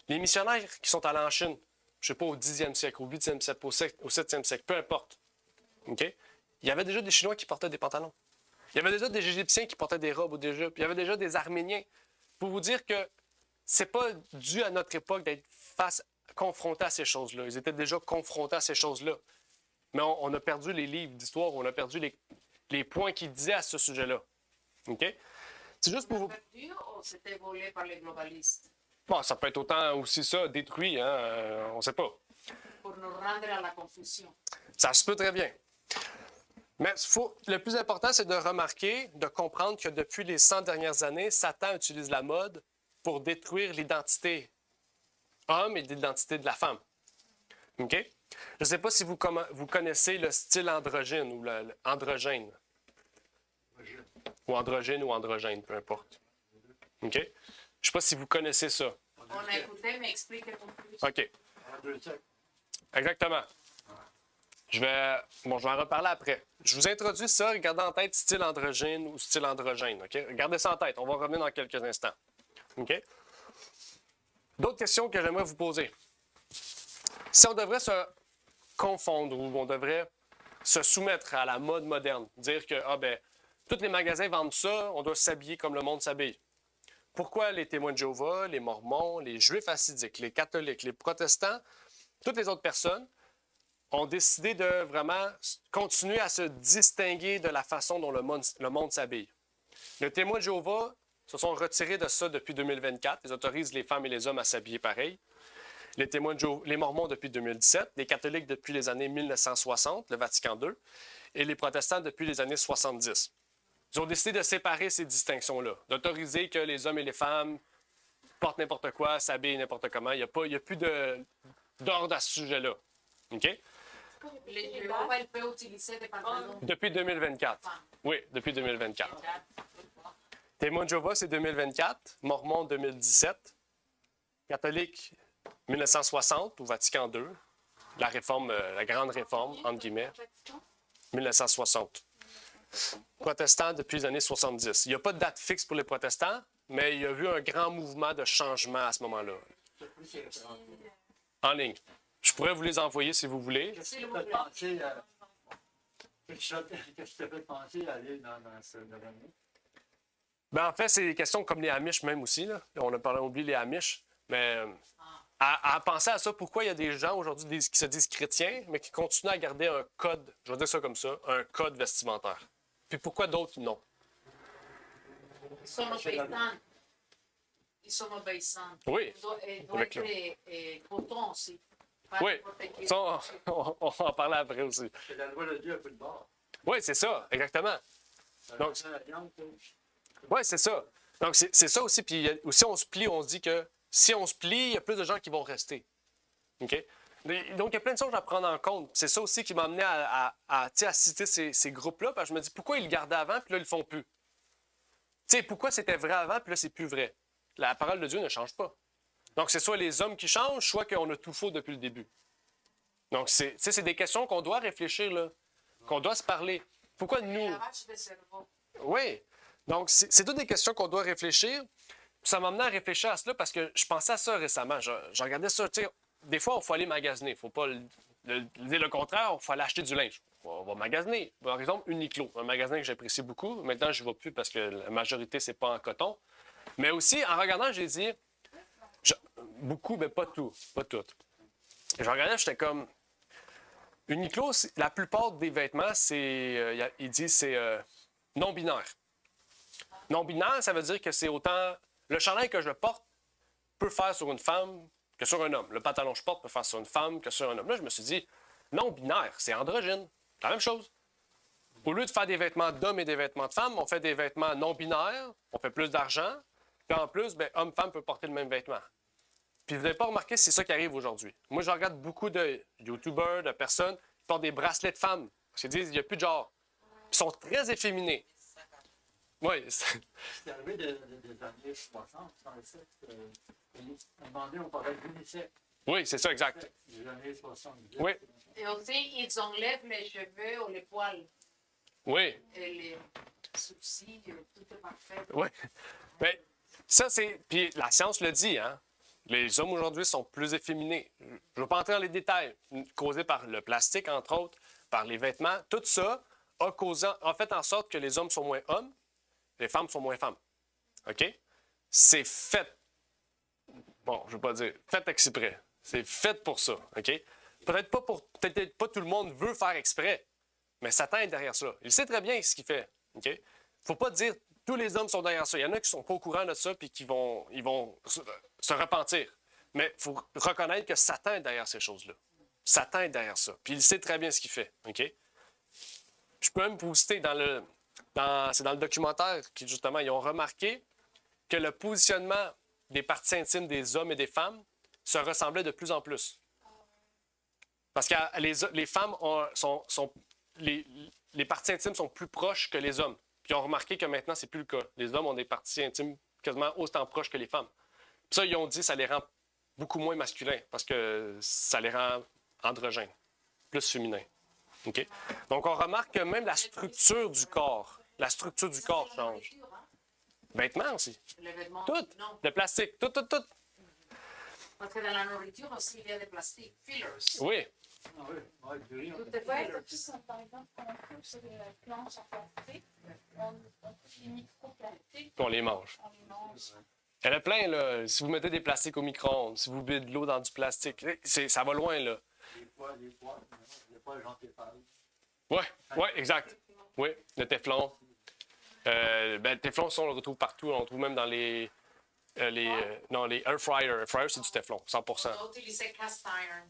Les missionnaires qui sont allés en Chine, je ne sais pas, au 10e siècle, au 8e siècle, au 7e siècle, peu importe. Okay? Il y avait déjà des Chinois qui portaient des pantalons. Il y avait déjà des Égyptiens qui portaient des robes ou des jupes. Il y avait déjà des Arméniens. Pour vous dire que c'est pas dû à notre époque d'être confrontés à ces choses-là. Ils étaient déjà confrontés à ces choses-là. Mais on a perdu les livres d'histoire, on a perdu les points qu'ils disaient à ce sujet-là. OK? C'est juste pour vous... Perdu ou c'était volé par les globalistes? Bon, ça peut être autant aussi ça, détruit, hein? On ne sait pas. Pour nous rendre à la confusion. Ça se peut très bien. Mais le plus important, c'est de remarquer, de comprendre que depuis les 100 dernières années, Satan utilise la mode pour détruire l'identité homme et l'identité de la femme. OK? Je ne sais pas si vous connaissez le style androgyne ou androgène. Ou androgyne ou androgène, peu importe. OK? Je ne sais pas si vous connaissez ça. On a écouté, mais expliquez-nous plus. OK. Exactement. Je vais en reparler après. Je vous introduis ça, regardez en tête style androgyne ou style androgène. OK? Regardez ça en tête. On va revenir dans quelques instants. OK? D'autres questions que j'aimerais vous poser. Si on devrait se confondre ou on devrait se soumettre à la mode moderne, dire que tous les magasins vendent ça, on doit s'habiller comme le monde s'habille. Pourquoi les témoins de Jéhovah, les Mormons, les Juifs hassidiques, les catholiques, les protestants, toutes les autres personnes ont décidé de vraiment continuer à se distinguer de la façon dont le monde s'habille. Les témoins de Jéhovah se sont retirés de ça depuis 2024. Ils autorisent les femmes et les hommes à s'habiller pareil. Les témoins de Jéhovah, les Mormons depuis 2017, les catholiques depuis les années 1960, le Vatican II, et les protestants depuis les années 70. Ils ont décidé de séparer ces distinctions-là, d'autoriser que les hommes et les femmes portent n'importe quoi, s'habillent n'importe comment. Il n'y a plus d'ordre à ce sujet-là. OK? Les Jéhovah, ils peuvent utiliser des pantalons. Depuis 2024. Oui, depuis 2024. Témoins de Jéhovah, c'est 2024. Mormons, 2017. Catholiques, 1960, au Vatican II. La réforme, la grande réforme, entre guillemets. 1960. Protestants depuis les années 70. Il n'y a pas de date fixe pour les protestants, mais il y a eu un grand mouvement de changement à ce moment-là. En ligne. Je pourrais vous les envoyer si vous voulez. Qu'est-ce qui t'a pensé à... Qu'est-ce qui t'a fait penser à aller dans ce domaine-là? Ben, en fait, c'est des questions comme les Amish même aussi. Là. On a oublié les Amish. Mais à penser à ça, pourquoi il y a des gens aujourd'hui qui se disent chrétiens, mais qui continuent à garder un code, je vais dire ça comme ça, un code vestimentaire. Puis pourquoi d'autres non? Ils sont obéissants. Ils sont obéissants. Oui. Ils doivent être coton aussi. Oui. Ça, on va en parler après aussi. C'est la loi de Dieu à peu de bord. Oui, c'est ça, exactement. Donc, Ça, la viande, oui, c'est ça. Donc, c'est ça aussi. Puis aussi, on se plie, on se dit que si on se plie, il y a plus de gens qui vont rester. OK? Donc, il y a plein de choses à prendre en compte. C'est ça aussi qui m'a amené à citer ces groupes-là, parce que je me dis, pourquoi ils le gardaient avant, puis là, ils le font plus? Tu sais, pourquoi c'était vrai avant, puis là, c'est plus vrai? La parole de Dieu ne change pas. Donc, c'est soit les hommes qui changent, soit qu'on a tout faux depuis le début. Donc, c'est des questions qu'on doit réfléchir, là, qu'on doit se parler. Pourquoi nous... Lavage de cerveau. Oui. Donc, c'est toutes des questions qu'on doit réfléchir. Ça m'a amené à réfléchir à cela parce que je pensais à ça récemment. Je regardais ça, tu sais, des fois, il faut aller magasiner. Il ne faut pas dire le contraire, il faut aller acheter du linge. On va magasiner. Par exemple, Uniqlo, un magasin que j'apprécie beaucoup. Maintenant, je ne vais plus parce que la majorité, c'est pas en coton. Mais aussi, en regardant, j'ai dit, beaucoup, mais pas tout. Pas tout. Et je regardais, j'étais comme, Uniqlo, la plupart des vêtements, ils disent c'est non-binaire. Non-binaire, ça veut dire que c'est autant... Le chandail que je porte peut faire sur une femme que sur un homme. Le pantalon que je porte peut faire sur une femme que sur un homme. Là, je me suis dit, non-binaire, c'est androgyne. C'est la même chose. Au lieu de faire des vêtements d'hommes et des vêtements de femmes, on fait des vêtements non-binaires, on fait plus d'argent, puis en plus, ben, homme-femme peut porter le même vêtement. Puis vous n'avez pas remarqué, c'est ça qui arrive aujourd'hui. Moi, je regarde beaucoup de YouTubers, de personnes qui portent des bracelets de femmes. Parce qu'ils disent, il n'y a plus de genre. Ils sont très efféminés. Oui. c'est arrivé des années 60, 67. À un moment donné, on parlait d'UNICEF. Oui, c'est ça, exact. Les années 70. Oui. Et aussi, ils enlèvent les cheveux ou les poils. Oui. Et les sourcils, tout est parfait. Oui. Bien, ça, c'est. Puis la science le dit, hein. Les hommes aujourd'hui sont plus efféminés. Je ne vais pas entrer dans les détails, causés par le plastique, entre autres, par les vêtements. Tout ça a fait en sorte que les hommes sont moins hommes, les femmes sont moins femmes. OK? C'est fait. Bon, je ne veux pas dire fait exprès. C'est fait pour ça. OK? Peut-être pas tout le monde veut faire exprès, mais Satan est derrière ça. Il sait très bien ce qu'il fait. OK? Il ne faut pas dire tous les hommes sont derrière ça. Il y en a qui ne sont pas au courant de ça et qui vont se repentir. Mais il faut reconnaître que Satan est derrière ces choses-là. Satan est derrière ça. Puis il sait très bien ce qu'il fait. OK? Je peux même vous citer c'est dans le documentaire qui, justement, ils ont remarqué que le positionnement des parties intimes des hommes et des femmes se ressemblait de plus en plus. Parce que les femmes les parties intimes sont plus proches que les hommes. Puis ils ont remarqué que maintenant, c'est plus le cas. Les hommes ont des parties intimes quasiment autant proches que les femmes. Puis ça, ils ont dit que ça les rend beaucoup moins masculins parce que ça les rend androgynes, plus féminins. OK? Donc, on remarque que même la structure du corps change. Vêtements aussi. Les vêtements. Tout. Non. Le plastique. Tout. Parce que dans la nourriture aussi, il y a des plastiques. Fillers. Oui. Ah oui, ouais, du riz, on Tout fait est fait. Comme par exemple, quand on coupe sur des planches en plastique, on coupe les microplastiques, Puis on les mange. on les mange. Il y en a plein, là. Si vous mettez des plastiques au micro-ondes, si vous buvez de l'eau dans du plastique, ça va loin, là. les poils genre Tefal. Ouais, exact. Oui, le téflon. Le téflon, ça, on le retrouve partout. On le retrouve même dans les air fryers. Air fryer, c'est du téflon, 100%. On a utilisé cast iron.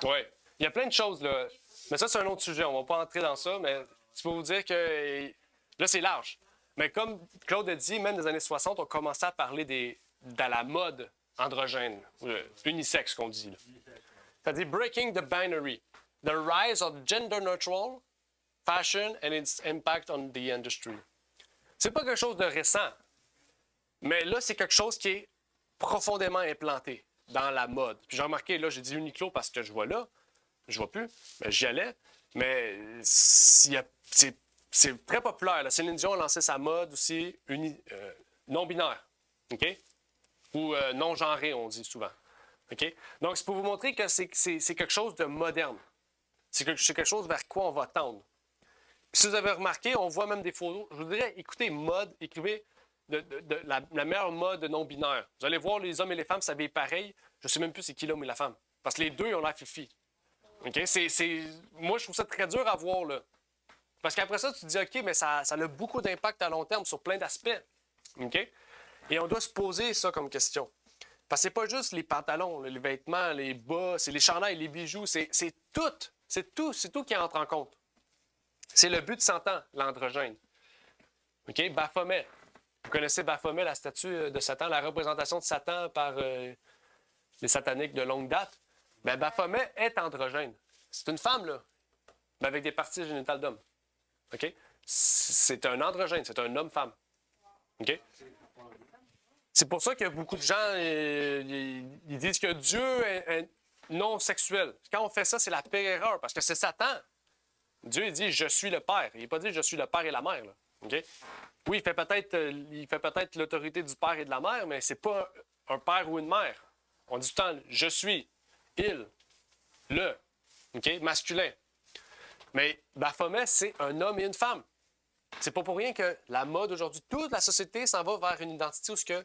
Oui. Il y a plein de choses, là. Mais ça, c'est un autre sujet. On va pas entrer dans ça, mais c'est pour vous dire que là, c'est large. Mais comme Claude a dit, même dans les années 60, on commençait à parler de la mode androgène, unisexe qu'on dit. C'est-à-dire breaking the binary, the rise of gender neutral fashion and its impact on the industry. C'est pas quelque chose de récent, mais là, c'est quelque chose qui est profondément implanté dans la mode. Puis j'ai remarqué, là, j'ai dit Uniqlo parce que je vois là, je vois plus, mais j'y allais, mais c'est très populaire. Là. Céline Dion a lancé sa mode aussi non-binaire, OK? Ou non-genré, on dit souvent. OK? Donc, c'est pour vous montrer que c'est quelque chose de moderne. C'est quelque chose vers quoi on va tendre. Puis, si vous avez remarqué, on voit même des photos. Je vous dirais, écoutez mode, écrivez la meilleure mode non-binaire. Vous allez voir, les hommes et les femmes s'habillent pareil. Je ne sais même plus c'est qui l'homme et la femme. Parce que les deux, ils ont l'air fifi. OK? Moi, je trouve ça très dur à voir, là. Parce qu'après ça, tu te dis, OK, mais ça a beaucoup d'impact à long terme sur plein d'aspects. OK? Et on doit se poser ça comme question. Parce que c'est pas juste les pantalons, les vêtements, les bas, c'est les chandails, les bijoux, c'est tout. C'est tout qui entre en compte. C'est le but de Satan, l'androgène. OK? Baphomet. Vous connaissez Baphomet, la statue de Satan, la représentation de Satan par les sataniques de longue date? Bien, Baphomet est androgène. C'est une femme, là, mais avec des parties génitales d'homme. OK? C'est un androgène, c'est un homme-femme. OK? C'est pour ça que beaucoup de gens ils disent que Dieu est non sexuel. Quand on fait ça, c'est la pire erreur, parce que c'est Satan. Dieu, il dit « Je suis le Père ». Il n'a pas dit « Je suis le Père et la Mère ». Là. Okay? Oui, il fait peut-être l'autorité du Père et de la Mère, mais c'est pas un père ou une mère. On dit tout le temps « Je suis »,« il »,« le okay? », masculin. Mais Baphomet, c'est un homme et une femme. C'est pas pour rien que la mode aujourd'hui, toute la société s'en va vers une identité où il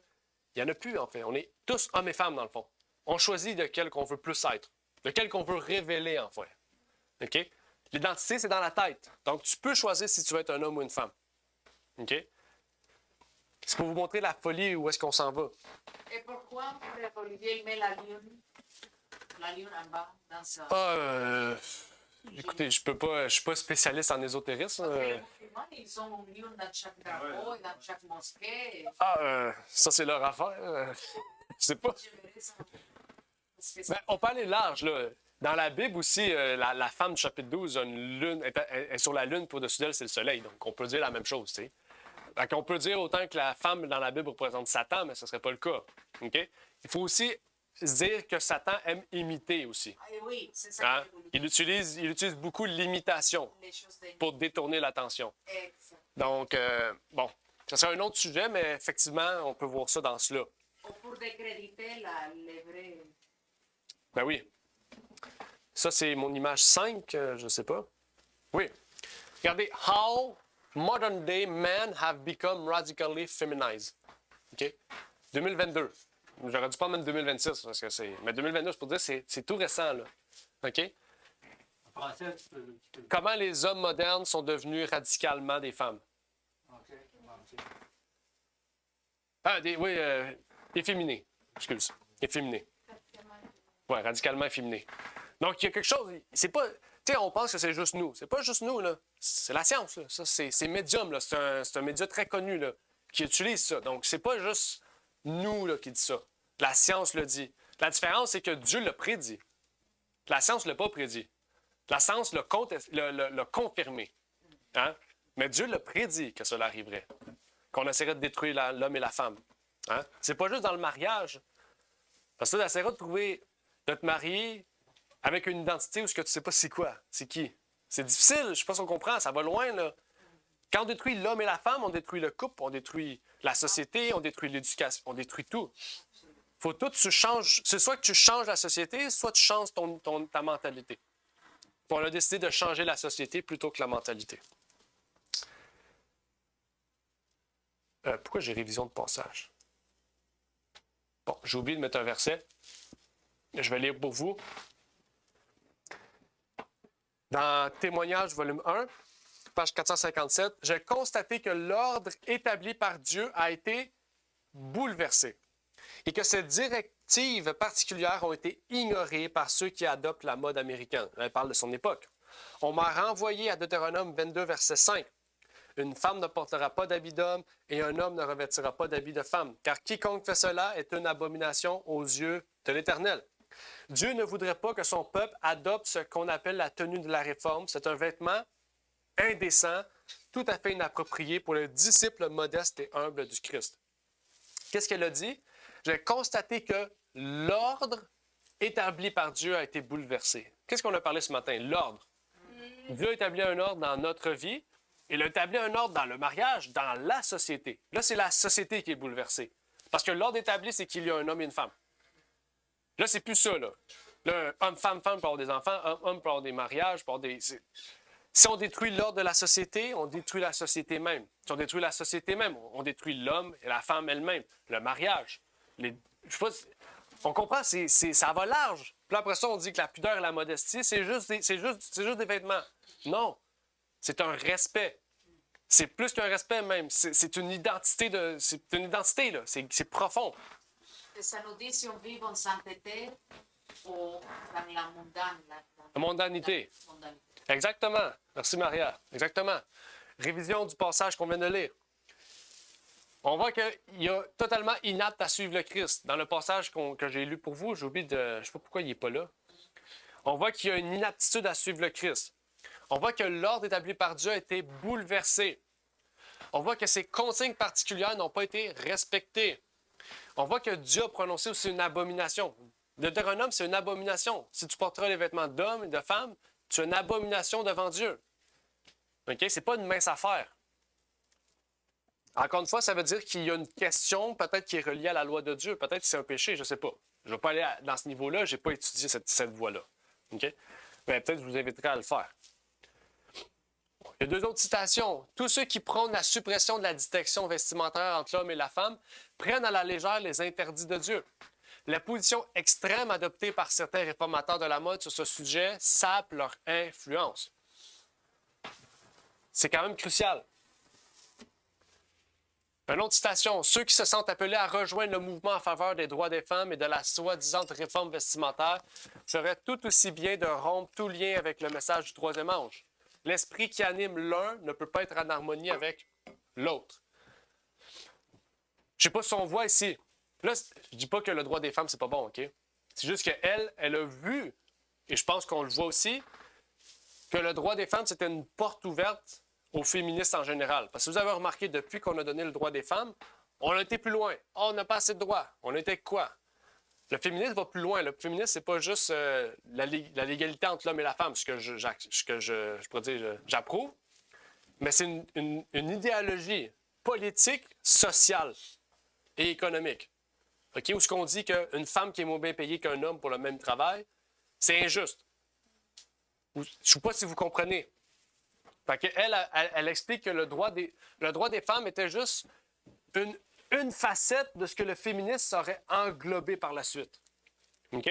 n'y en a plus, en fait. On est tous hommes et femmes, dans le fond. On choisit de quel qu'on veut plus être, de quel qu'on veut révéler, en fait. OK? L'identité, c'est dans la tête. Donc, tu peux choisir si tu veux être un homme ou une femme. OK? C'est pour vous montrer la folie où est-ce qu'on s'en va. Et pourquoi Frère Olivier il met la lune en bas dans sa... Écoutez, je suis pas spécialiste en ésotérisme. Les musulmans, ils ont une lune dans chaque drapeau et dans chaque mosquée. Ça, c'est leur affaire. Je sais pas. Ben, on peut aller large, là. Dans la Bible aussi, la femme du chapitre 12 a une lune, est sur la lune, pour dessus d'elle, c'est le soleil. Donc, on peut dire la même chose, tu sais. Donc, on peut dire autant que la femme dans la Bible représente Satan, mais ce ne serait pas le cas. OK? Il faut aussi dire que Satan aime imiter aussi. Oui, c'est ça. Hein? Il utilise beaucoup l'imitation pour détourner l'attention. Donc, bon, ça serait un autre sujet, mais effectivement, on peut voir ça dans cela. Ou pour décréditer les vrais... Ben oui. Ça, c'est mon image 5, je ne sais pas. Oui. Regardez, How modern day men have become radically feminized. OK? 2022. J'aurais dû pas mettre 2026, parce que c'est... Mais 2022, c'est pour dire que c'est tout récent, là. OK? En français, Comment les hommes modernes sont devenus radicalement des femmes? Oui, efféminés. Excuse. Efféminés. Oui, radicalement efféminés. Donc, il y a quelque chose... C'est pas... Tu sais, on pense que c'est juste nous. C'est pas juste nous, là. C'est la science, là. Ça, c'est Medium, là. C'est un média très connu, là, qui utilise ça. Donc, c'est pas juste nous, là, qui dit ça. La science le dit. La différence, c'est que Dieu l'a prédit. La science ne l'a pas prédit. La science l'a confirmé. Hein? Mais Dieu l'a prédit que cela arriverait. Qu'on essaierait de détruire l'homme et la femme. Hein? C'est pas juste dans le mariage. Parce que tu essaieras de te marier avec une identité où ce que tu sais pas c'est quoi, c'est qui. C'est difficile, je sais pas si on comprend, ça va loin, là. Quand on détruit l'homme et la femme, on détruit le couple, on détruit la société, on détruit l'éducation, on détruit tout. Faut tout, tu changes. C'est soit que tu changes la société, soit tu changes ta mentalité. Puis on a décidé de changer la société plutôt que la mentalité. Pourquoi j'ai révision de passage? Bon, j'ai oublié de mettre un verset. Je vais lire pour vous. Dans Témoignages, volume 1, page 457, « J'ai constaté que l'ordre établi par Dieu a été bouleversé et que ces directives particulières ont été ignorées par ceux qui adoptent la mode américaine. » Elle parle de son époque. « On m'a renvoyé à Deutéronome 22, verset 5. Une femme ne portera pas d'habit d'homme et un homme ne revêtira pas d'habit de femme, car quiconque fait cela est une abomination aux yeux de l'Éternel. Dieu ne voudrait pas que son peuple adopte ce qu'on appelle la tenue de la réforme. C'est un vêtement indécent, tout à fait inapproprié pour le disciple modeste et humble du Christ. » Qu'est-ce qu'elle a dit? J'ai constaté que l'ordre établi par Dieu a été bouleversé. Qu'est-ce qu'on a parlé ce matin? L'ordre. Dieu a établi un ordre dans notre vie. Il a établi un ordre dans le mariage, dans la société. Là, c'est la société qui est bouleversée. Parce que l'ordre établi, c'est qu'il y a un homme et une femme. Là, c'est plus ça, là. Là, homme, femme peut avoir des enfants, homme peut avoir des mariages, peut avoir des... Si on détruit l'ordre de la société, on détruit la société même. Si on détruit la société même, on détruit l'homme et la femme elle-même. Le mariage. Je sais pas, on comprend, ça va large. Puis après ça, on dit que la pudeur et la modestie, c'est juste des vêtements. Non. C'est un respect. C'est plus qu'un respect même. C'est une identité, là. C'est profond. Et ça nous dit si on vit en sainteté ou dans la mondaine. La mondanité. La mondanité. Exactement. Merci, Maria. Exactement. Révision du passage qu'on vient de lire. On voit qu'il y a totalement inapte à suivre le Christ. Dans le passage que j'ai lu pour vous, j'ai oublié de... Je ne sais pas pourquoi il n'est pas là. On voit qu'il y a une inaptitude à suivre le Christ. On voit que l'ordre établi par Dieu a été bouleversé. On voit que ces consignes particulières n'ont pas été respectées. On voit que Dieu a prononcé aussi une abomination. Le Deutéronome, c'est une abomination. Si tu porteras les vêtements d'hommes et de femmes, tu es une abomination devant Dieu. OK? Ce n'est pas une mince affaire. Encore une fois, ça veut dire qu'il y a une question peut-être qui est reliée à la loi de Dieu. Peut-être que c'est un péché, je ne sais pas. Je ne vais pas aller dans ce niveau-là, je n'ai pas étudié cette voie-là. OK? Mais peut-être que je vous inviterai à le faire. Il y a deux autres citations. Tous ceux qui prônent la suppression de la distinction vestimentaire entre l'homme et la femme prennent à la légère les interdits de Dieu. La position extrême adoptée par certains réformateurs de la mode sur ce sujet sape leur influence. C'est quand même crucial. Une autre citation. Ceux qui se sentent appelés à rejoindre le mouvement en faveur des droits des femmes et de la soi-disant réforme vestimentaire feraient tout aussi bien de rompre tout lien avec le message du troisième ange. L'esprit qui anime l'un ne peut pas être en harmonie avec l'autre. Je ne sais pas si on voit ici. Là, je ne dis pas que le droit des femmes, c'est pas bon, OK? C'est juste qu'elle, elle a vu, et je pense qu'on le voit aussi, que le droit des femmes, c'était une porte ouverte aux féministes en général. Parce que vous avez remarqué, depuis qu'on a donné le droit des femmes, on a été plus loin. Oh, on n'a pas assez de droits. On était quoi? Le féminisme va plus loin. Le féminisme, c'est pas juste la légalité entre l'homme et la femme, ce que je pourrais dire, j'approuve, mais c'est une idéologie politique, sociale et économique. OK? Où ce qu'on dit qu'une femme qui est moins bien payée qu'un homme pour le même travail, c'est injuste. Je ne sais pas si vous comprenez. Fait qu'elle, elle explique que le droit des femmes était juste une facette de ce que le féminisme aurait englobé par la suite. OK?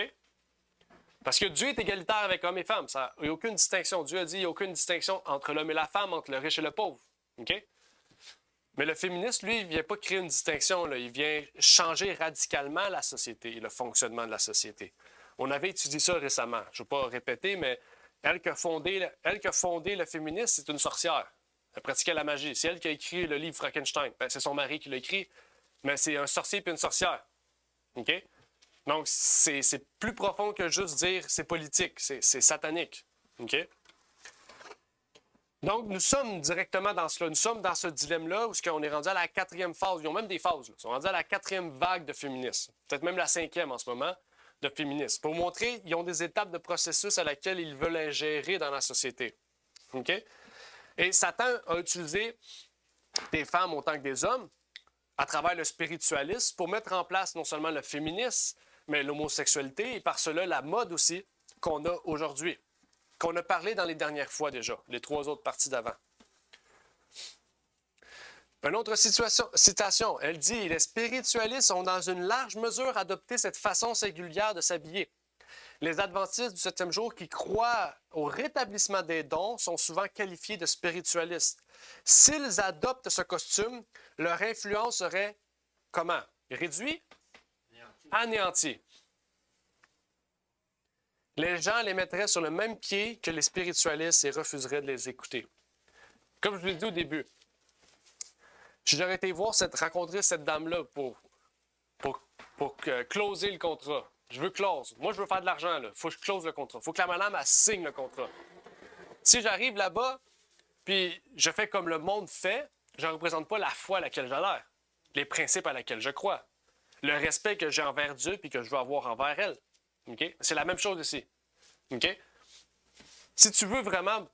Parce que Dieu est égalitaire avec hommes et femmes. Il n'y a aucune distinction. Dieu a dit qu'il n'y a aucune distinction entre l'homme et la femme, entre le riche et le pauvre. OK? Mais le féministe, lui, il ne vient pas créer une distinction. Là. Il vient changer radicalement la société et le fonctionnement de la société. On avait étudié ça récemment. Je ne vais pas répéter, mais elle qui a fondé le féminisme, c'est une sorcière. Elle pratiquait la magie. C'est elle qui a écrit le livre Frankenstein. Ben, c'est son mari qui l'a écrit, mais c'est un sorcier et une sorcière. OK? Donc, c'est plus profond que juste dire c'est politique, c'est satanique. OK? Donc, nous sommes directement dans cela. Nous sommes dans ce dilemme-là où on est rendu à la 4e phase. Ils ont même des phases. Là. Ils sont rendus à la 4e vague de féminisme. Peut-être même la 5e en ce moment de féminisme. Pour vous montrer, ils ont des étapes de processus à laquelle ils veulent ingérer dans la société. OK? Et Satan a utilisé des femmes autant que des hommes à travers le spiritualisme pour mettre en place non seulement le féminisme, mais l'homosexualité et par cela la mode aussi qu'on a aujourd'hui, qu'on a parlé dans les dernières fois déjà, les 3 autres parties d'avant. Une autre citation, elle dit « Les spiritualistes ont dans une large mesure adopté cette façon singulière de s'habiller. les adventistes du 7e jour qui croient au rétablissement des dons sont souvent qualifiés de spiritualistes. S'ils adoptent ce costume, leur influence serait comment? Réduite? Anéantie. Les gens les mettraient sur le même pied que les spiritualistes et refuseraient de les écouter. Comme je vous l'ai dit au début, j'aurais été rencontrer cette dame-là pour closer le contrat. Je veux close. Moi, je veux faire de l'argent. Il faut que je close le contrat. Il faut que la madame elle signe le contrat. Si j'arrive là-bas, puis je fais comme le monde fait, je ne représente pas la foi à laquelle j'adhère, les principes à laquelle je crois, le respect que j'ai envers Dieu puis que je veux avoir envers elle. Okay? C'est la même chose ici. Okay? Si tu veux vraiment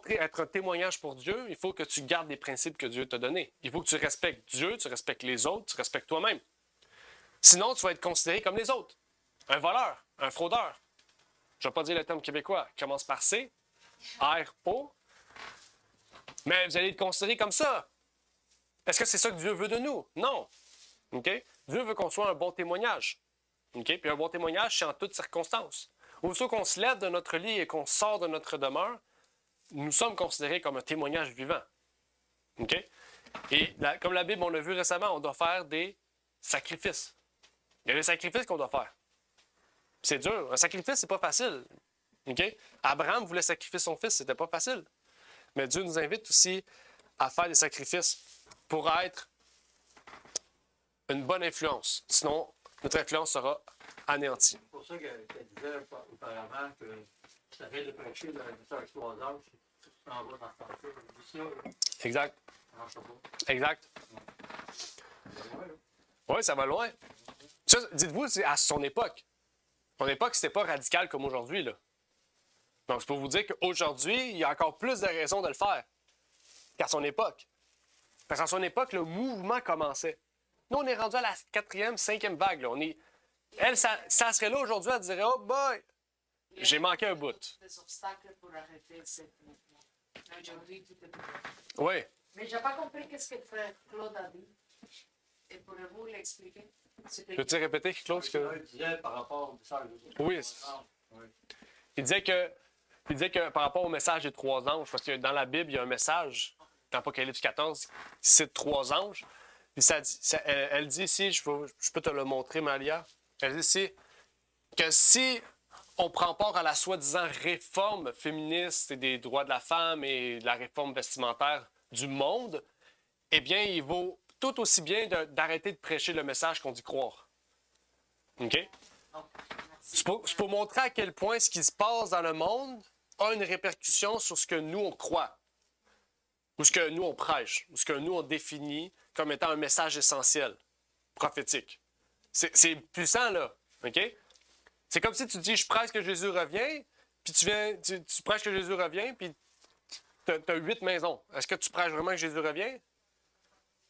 être un témoignage pour Dieu, il faut que tu gardes les principes que Dieu t'a donnés. Il faut que tu respectes Dieu, tu respectes les autres, tu respectes toi-même. Sinon, tu vas être considéré comme les autres. Un voleur, un fraudeur. Je ne vais pas dire le terme québécois. Il commence par C, R-O. Mais vous allez être considéré comme ça. Est-ce que c'est ça que Dieu veut de nous? Non. Okay? Dieu veut qu'on soit un bon témoignage. Okay? Puis un bon témoignage, c'est en toutes circonstances. Aussitôt qu'on se lève de notre lit et qu'on sort de notre demeure, nous sommes considérés comme un témoignage vivant. Okay? Et comme la Bible, on l'a vu récemment, on doit faire des sacrifices. Il y a des sacrifices qu'on doit faire. C'est dur. Un sacrifice, c'est pas facile. Okay? Abraham voulait sacrifier son fils, c'était pas facile. Mais Dieu nous invite aussi à faire des sacrifices pour être une bonne influence. Sinon, notre influence sera anéantie. C'est pour ça qu'elle disait auparavant que ça fait de prêcher le message 3 heures, tu t'en vas dans ce temps-là. Je dis ça, là, Exact. ça marche pas. Exact. Ouais, là. Oui, ça va loin. Ça, dites-vous, c'est à son époque. Son époque, c'était pas radical comme aujourd'hui, là. Donc, c'est pour vous dire qu'aujourd'hui, il y a encore plus de raisons de le faire qu'à son époque. Parce qu'à son époque, le mouvement commençait. Nous, on est rendu à la 4e, 5e vague. Là. Elle, ça serait là aujourd'hui, elle dirait « Oh boy, j'ai manqué un bout. » Des obstacles pour arrêter cette mouvement. Aujourd'hui, tout est possible. Oui. Mais je n'ai pas compris qu'est-ce que frère Claude a dit. Et pourrez-vous l'expliquer? Peux-tu répéter, Claude? Il disait par rapport au message de Oui. Il disait que par rapport au message des 3 anges, parce que dans la Bible, il y a un message, dans Apocalypse 14, qui cite 3 anges. Puis elle dit ici, je peux te le montrer, Malia. Elle dit ici que si on prend part à la soi-disant réforme féministe et des droits de la femme et de la réforme vestimentaire du monde, eh bien, il vaut tout aussi bien d'arrêter de prêcher le message qu'on dit croire. OK? C'est pour montrer à quel point ce qui se passe dans le monde a une répercussion sur ce que nous, on croit, ou ce que nous, on prêche, ou ce que nous, on définit comme étant un message essentiel, prophétique. C'est puissant, là. OK? C'est comme si tu dis, je prêche que Jésus revient, puis tu prêches que Jésus revient, puis tu as 8 maisons. Est-ce que tu prêches vraiment que Jésus revient?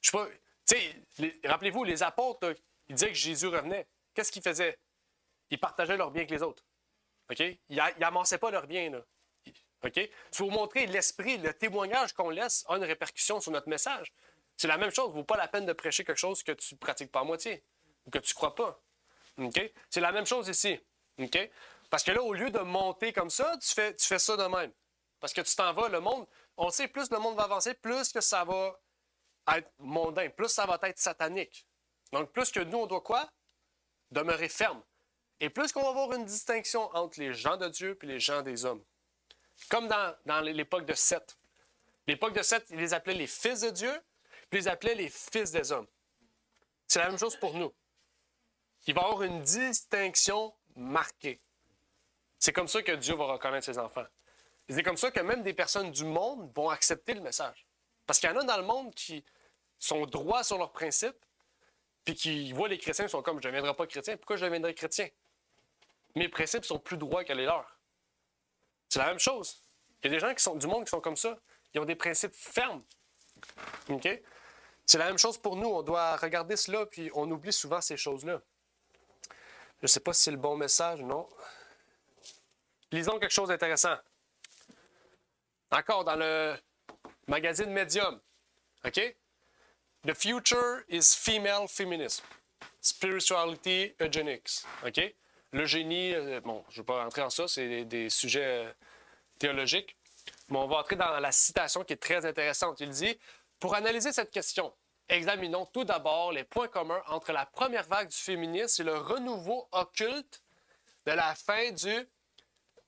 Je sais pas. Tu sais, rappelez-vous, les apôtres, là, ils disaient que Jésus revenait. Qu'est-ce qu'ils faisaient? Ils partageaient leurs biens avec les autres. OK? Ils n'amassaient pas leurs biens, là. OK? C'est pour montrer l'esprit, le témoignage qu'on laisse a une répercussion sur notre message. C'est la même chose. Il ne vaut pas la peine de prêcher quelque chose que tu ne pratiques pas à moitié ou que tu ne crois pas. OK? C'est la même chose ici. OK? Parce que là, au lieu de monter comme ça, tu fais ça de même. Parce que tu t'en vas, le monde, on sait, plus le monde va avancer, plus que ça va être mondain, plus ça va être satanique. Donc, plus que nous, on doit quoi? Demeurer ferme. Et plus qu'on va avoir une distinction entre les gens de Dieu et les gens des hommes. Comme dans l'époque de Seth. L'époque de Seth, ils les appelaient les fils de Dieu, puis ils les appelaient les fils des hommes. C'est la même chose pour nous. Il va y avoir une distinction marquée. C'est comme ça que Dieu va reconnaître ses enfants. C'est comme ça que même des personnes du monde vont accepter le message. Parce qu'il y en a dans le monde qui sont droits sur leurs principes, puis qui voient les chrétiens, ils sont comme « je ne deviendrai pas chrétien, pourquoi je deviendrai chrétien? » Mes principes sont plus droits que les leurs. C'est la même chose. Il y a des gens qui sont du monde qui sont comme ça. Ils ont des principes fermes. OK? C'est la même chose pour nous. On doit regarder cela, puis on oublie souvent ces choses-là. Je ne sais pas si c'est le bon message, non. Lisons quelque chose d'intéressant. Encore dans le magazine Medium. OK? The future is female feminism. Spirituality eugenics. OK? le génie, bon, je ne vais pas rentrer en ça, c'est des sujets théologiques, mais on va entrer dans la citation qui est très intéressante. Il dit, pour analyser cette question, examinons tout d'abord les points communs entre la première vague du féminisme et le renouveau occulte de la fin du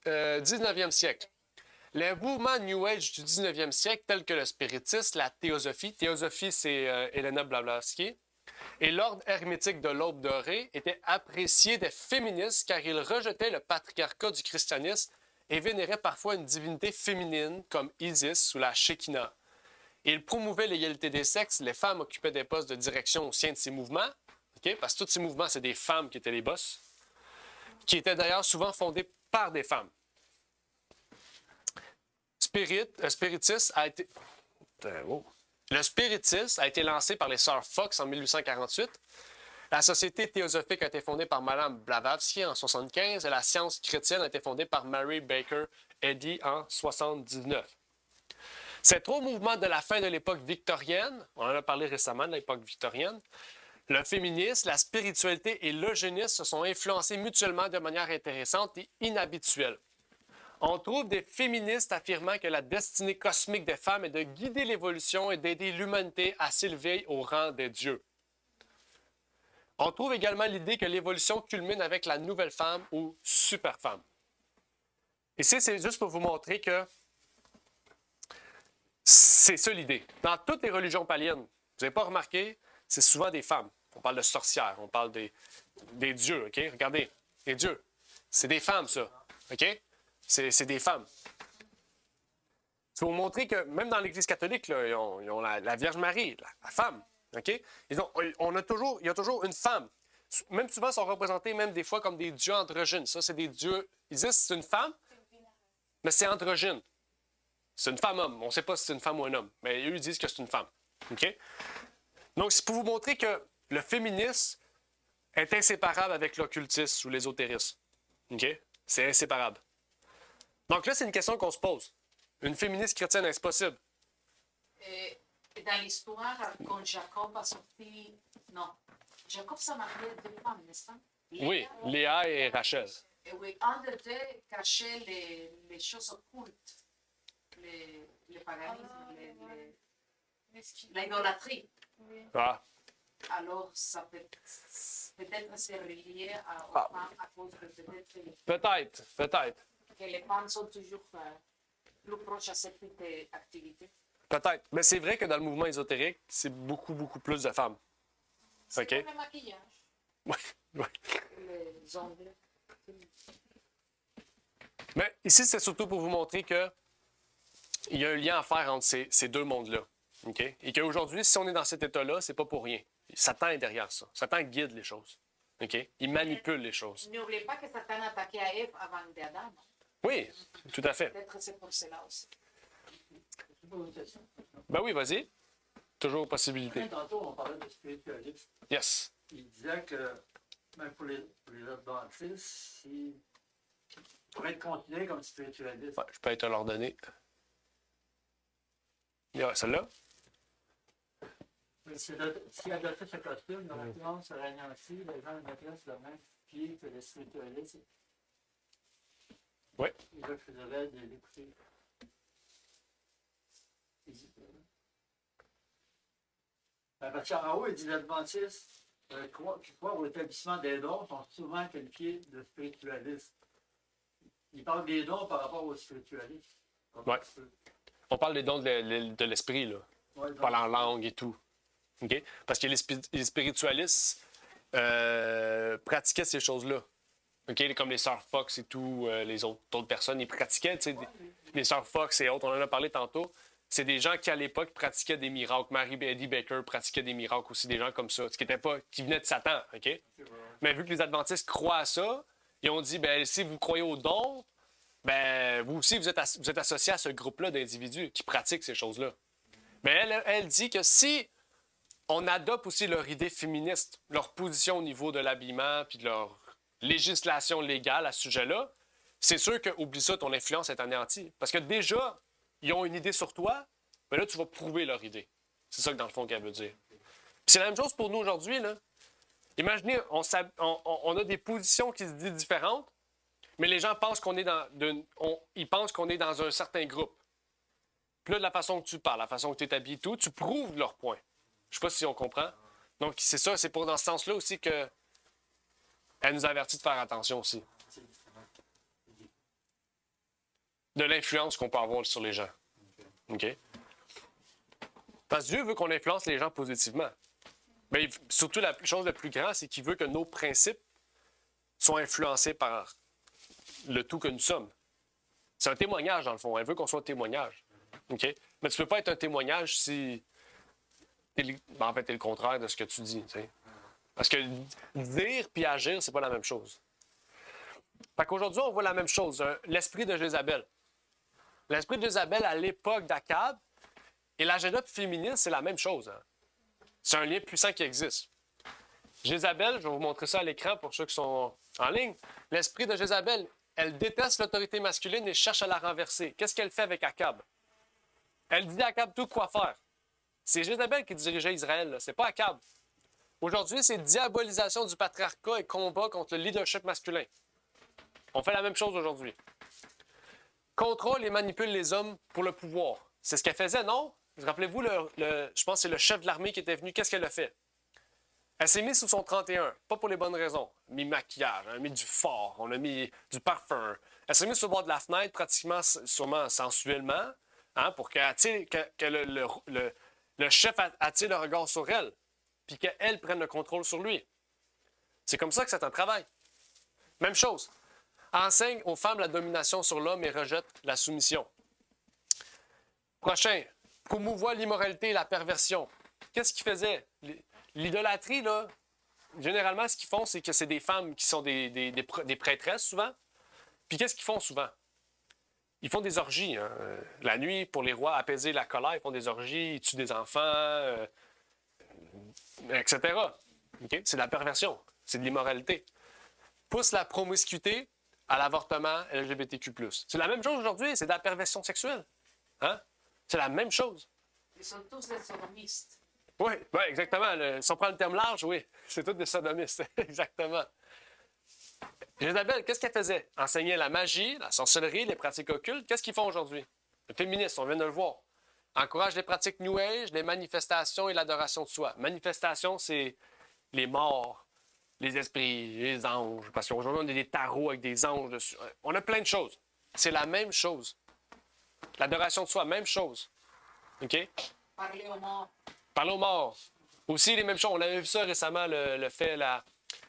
19e siècle. Les mouvements New Age du 19e siècle, tels que le spiritisme, la théosophie, c'est Helena Blavatsky, et l'ordre hermétique de l'Aube dorée étaient appréciés des féministes car ils rejetaient le patriarcat du christianisme et vénéraient parfois une divinité féminine comme Isis ou la Shekinah. Ils promouvaient l'égalité des sexes, les femmes occupaient des postes de direction au sein de ces mouvements, okay? Parce que tous ces mouvements, c'est des femmes qui étaient les boss, qui étaient d'ailleurs souvent fondés par des femmes. Spiritisme a été... Le spiritisme a été lancé par les sœurs Fox en 1848. La Société théosophique a été fondée par Mme Blavatsky en 1975 et la science chrétienne a été fondée par Mary Baker Eddy en 1979. Ces trois mouvements de la fin de l'époque victorienne, on en a parlé récemment de l'époque victorienne, le féminisme, la spiritualité et l'eugénisme se sont influencés mutuellement de manière intéressante et inhabituelle. On trouve des féministes affirmant que la destinée cosmique des femmes est de guider l'évolution et d'aider l'humanité à s'élever au rang des dieux. On trouve également l'idée que l'évolution culmine avec la nouvelle femme ou super-femme. Ici, c'est juste pour vous montrer que c'est ça l'idée. Dans toutes les religions païennes, vous n'avez pas remarqué, c'est souvent des femmes. On parle de sorcières, on parle des dieux, OK? Regardez, les dieux. C'est des femmes, ça, OK? C'est des femmes. C'est pour vous montrer que même dans l'Église catholique, là, ils ont la Vierge Marie, la femme. OK? Il y a toujours une femme. Même souvent, ils sont représentés même des fois comme des dieux androgynes. Ça, c'est des dieux. Ils disent que c'est une femme, mais c'est androgyne. C'est une femme-homme. On ne sait pas si c'est une femme ou un homme, mais eux, ils disent que c'est une femme. OK? Donc, c'est pour vous montrer que le féminisme est inséparable avec l'occultisme ou l'ésotérisme. OK? C'est inséparable. Donc là, c'est une question qu'on se pose. Une féministe chrétienne, est-ce possible? Et dans l'histoire, quand Jacob a sorti... Non, Jacob s'est marié à deux femmes, n'est-ce pas? Oui, Léa et Rachel. Et oui, un des deux cachait les choses occultes, le paganisme, l'idolâtrie. Oui. Ah, Alors, ça peut-être c'est relié aux femmes à cause de peut-être. que les femmes sont toujours plus proches à cette activité. Peut-être. Mais c'est vrai que dans le mouvement ésotérique, c'est beaucoup, beaucoup plus de femmes. C'est OK? comme le maquillage, Oui, oui. les ongles. Mais ici, c'est surtout pour vous montrer qu'il y a un lien à faire entre ces deux mondes-là. OK? Et qu'aujourd'hui, si on est dans cet état-là, c'est pas pour rien. Satan est derrière ça. Satan guide les choses. OK? Il manipule les choses. N'oubliez pas que Satan a attaqué à Ève avant d'Adam. Oui, tout à fait. Peut-être c'est pour cela aussi. Je pose une question. Ben oui, vas-y. Toujours possibilité. Tantôt, on parlait de spiritualisme. Yes. Il disait que, même pour les adventistes, ils pourraient être considérés comme spiritualistes. Ouais, je peux te l'ordonner. Il y a celle-là. Mais si adopter ce costume, l'influence serait anéantie, les gens mettraient sur le même pied que les spiritualistes. Oui. Ils refuseraient de l'écouter. Parce qu'en haut, il dit l'adventiste qui croient au établissement des dons sont souvent qualifiés de spiritualistes. Il parle des dons par rapport aux spiritualistes. Ouais. On parle des dons de l'esprit, là. Ouais, Parler en langue et tout. OK? Parce que les spiritualistes pratiquaient ces choses-là. OK? Comme les sœurs Fox et tout, les autres personnes, ils pratiquaient, tu sais, les sœurs Fox et autres, on en a parlé tantôt. C'est des gens qui, à l'époque, pratiquaient des miracles. Mary Eddy Baker pratiquait des miracles aussi, des gens comme ça, qui venaient de Satan, OK? Mais vu que les adventistes croient à ça, ils ont dit, ben si vous croyez aux dons, ben vous aussi, vous êtes associé à ce groupe-là d'individus qui pratiquent ces choses-là. Mais elle dit que si on adopte aussi leur idée féministe, leur position au niveau de l'habillement, puis de leur législation légale à ce sujet-là, c'est sûr que, oublie ça, ton influence est anéantie. Parce que déjà, ils ont une idée sur toi, mais là, tu vas prouver leur idée. C'est ça que, dans le fond, qu'elle veut dire. Puis c'est la même chose pour nous aujourd'hui, là. Imaginez, on a des positions qui se disent différentes, mais les gens pensent qu'on est ils pensent qu'on est dans un certain groupe. Puis là, de la façon que tu parles, la façon que tu es habillé, tout, tu prouves leur point. Je ne sais pas si on comprend. Donc, c'est ça, c'est pour dans ce sens-là aussi qu'elle nous avertit de faire attention aussi. De l'influence qu'on peut avoir sur les gens. OK? Parce que Dieu veut qu'on influence les gens positivement. Mais surtout, la chose la plus grande, c'est qu'il veut que nos principes soient influencés par le tout que nous sommes. C'est un témoignage, dans le fond. Elle veut qu'on soit un témoignage. OK? Mais tu ne peux pas être un témoignage si en fait, t'es le contraire de ce que tu dis. T'sais. Parce que dire puis agir, c'est pas la même chose. Fait qu'aujourd'hui, on voit la même chose. L'esprit de Jézabel. L'esprit de Jézabel à l'époque d'Akab et l'agenda féministe, c'est la même chose. Hein? C'est un lien puissant qui existe. Jézabel, je vais vous montrer ça à l'écran pour ceux qui sont en ligne. L'esprit de Jézabel, elle déteste l'autorité masculine et cherche à la renverser. Qu'est-ce qu'elle fait avec Akab? Elle dit à Akab tout quoi faire. C'est Jézabel qui dirigeait Israël, c'est pas Akab. Aujourd'hui, c'est diabolisation du patriarcat et combat contre le leadership masculin. On fait la même chose aujourd'hui. Contrôle et manipule les hommes pour le pouvoir. C'est ce qu'elle faisait, non? Rappelez-vous, je pense que c'est le chef de l'armée qui était venu. Qu'est-ce qu'elle a fait? Elle s'est mise sous son 31, pas pour les bonnes raisons. Elle a mis maquillage, on a mis du fort, on a mis du parfum. Elle s'est mise sur le bord de la fenêtre, pratiquement, sûrement sensuellement, hein, pour que le chef attire le regard sur elle, puis qu'elle prenne le contrôle sur lui. C'est comme ça que c'est un travail. Même chose. Enseigne aux femmes la domination sur l'homme et rejette la soumission. Prochain. Promouvoit l'immoralité et la perversion. Qu'est-ce qu'ils faisaient? L'idolâtrie, là, généralement, ce qu'ils font, c'est que c'est des femmes qui sont des prêtresses, souvent. Puis qu'est-ce qu'ils font souvent? Ils font des orgies. Hein. La nuit, pour les rois, apaiser la colère, ils font des orgies, ils tuent des enfants, etc. Okay? C'est de la perversion. C'est de l'immoralité. Pousse la promiscuité à l'avortement LGBTQ+. C'est la même chose aujourd'hui, c'est de la perversion sexuelle. Hein? C'est la même chose. Ils sont tous des sodomistes. Oui, exactement. Si on prend le terme large, oui, c'est tous des sodomistes. Exactement. Jézabel, qu'est-ce qu'elle faisait? Enseignait la magie, la sorcellerie, les pratiques occultes. Qu'est-ce qu'ils font aujourd'hui? Le féministe, on vient de le voir. Encourage les pratiques New Age, les manifestations et l'adoration de soi. Manifestation, c'est les morts, les esprits, les anges. Parce qu'aujourd'hui, on a des tarots avec des anges dessus. On a plein de choses. C'est la même chose. L'adoration de soi, même chose. OK? Parler aux morts. Parler aux morts. Aussi, les mêmes choses. On avait vu ça récemment, le fait,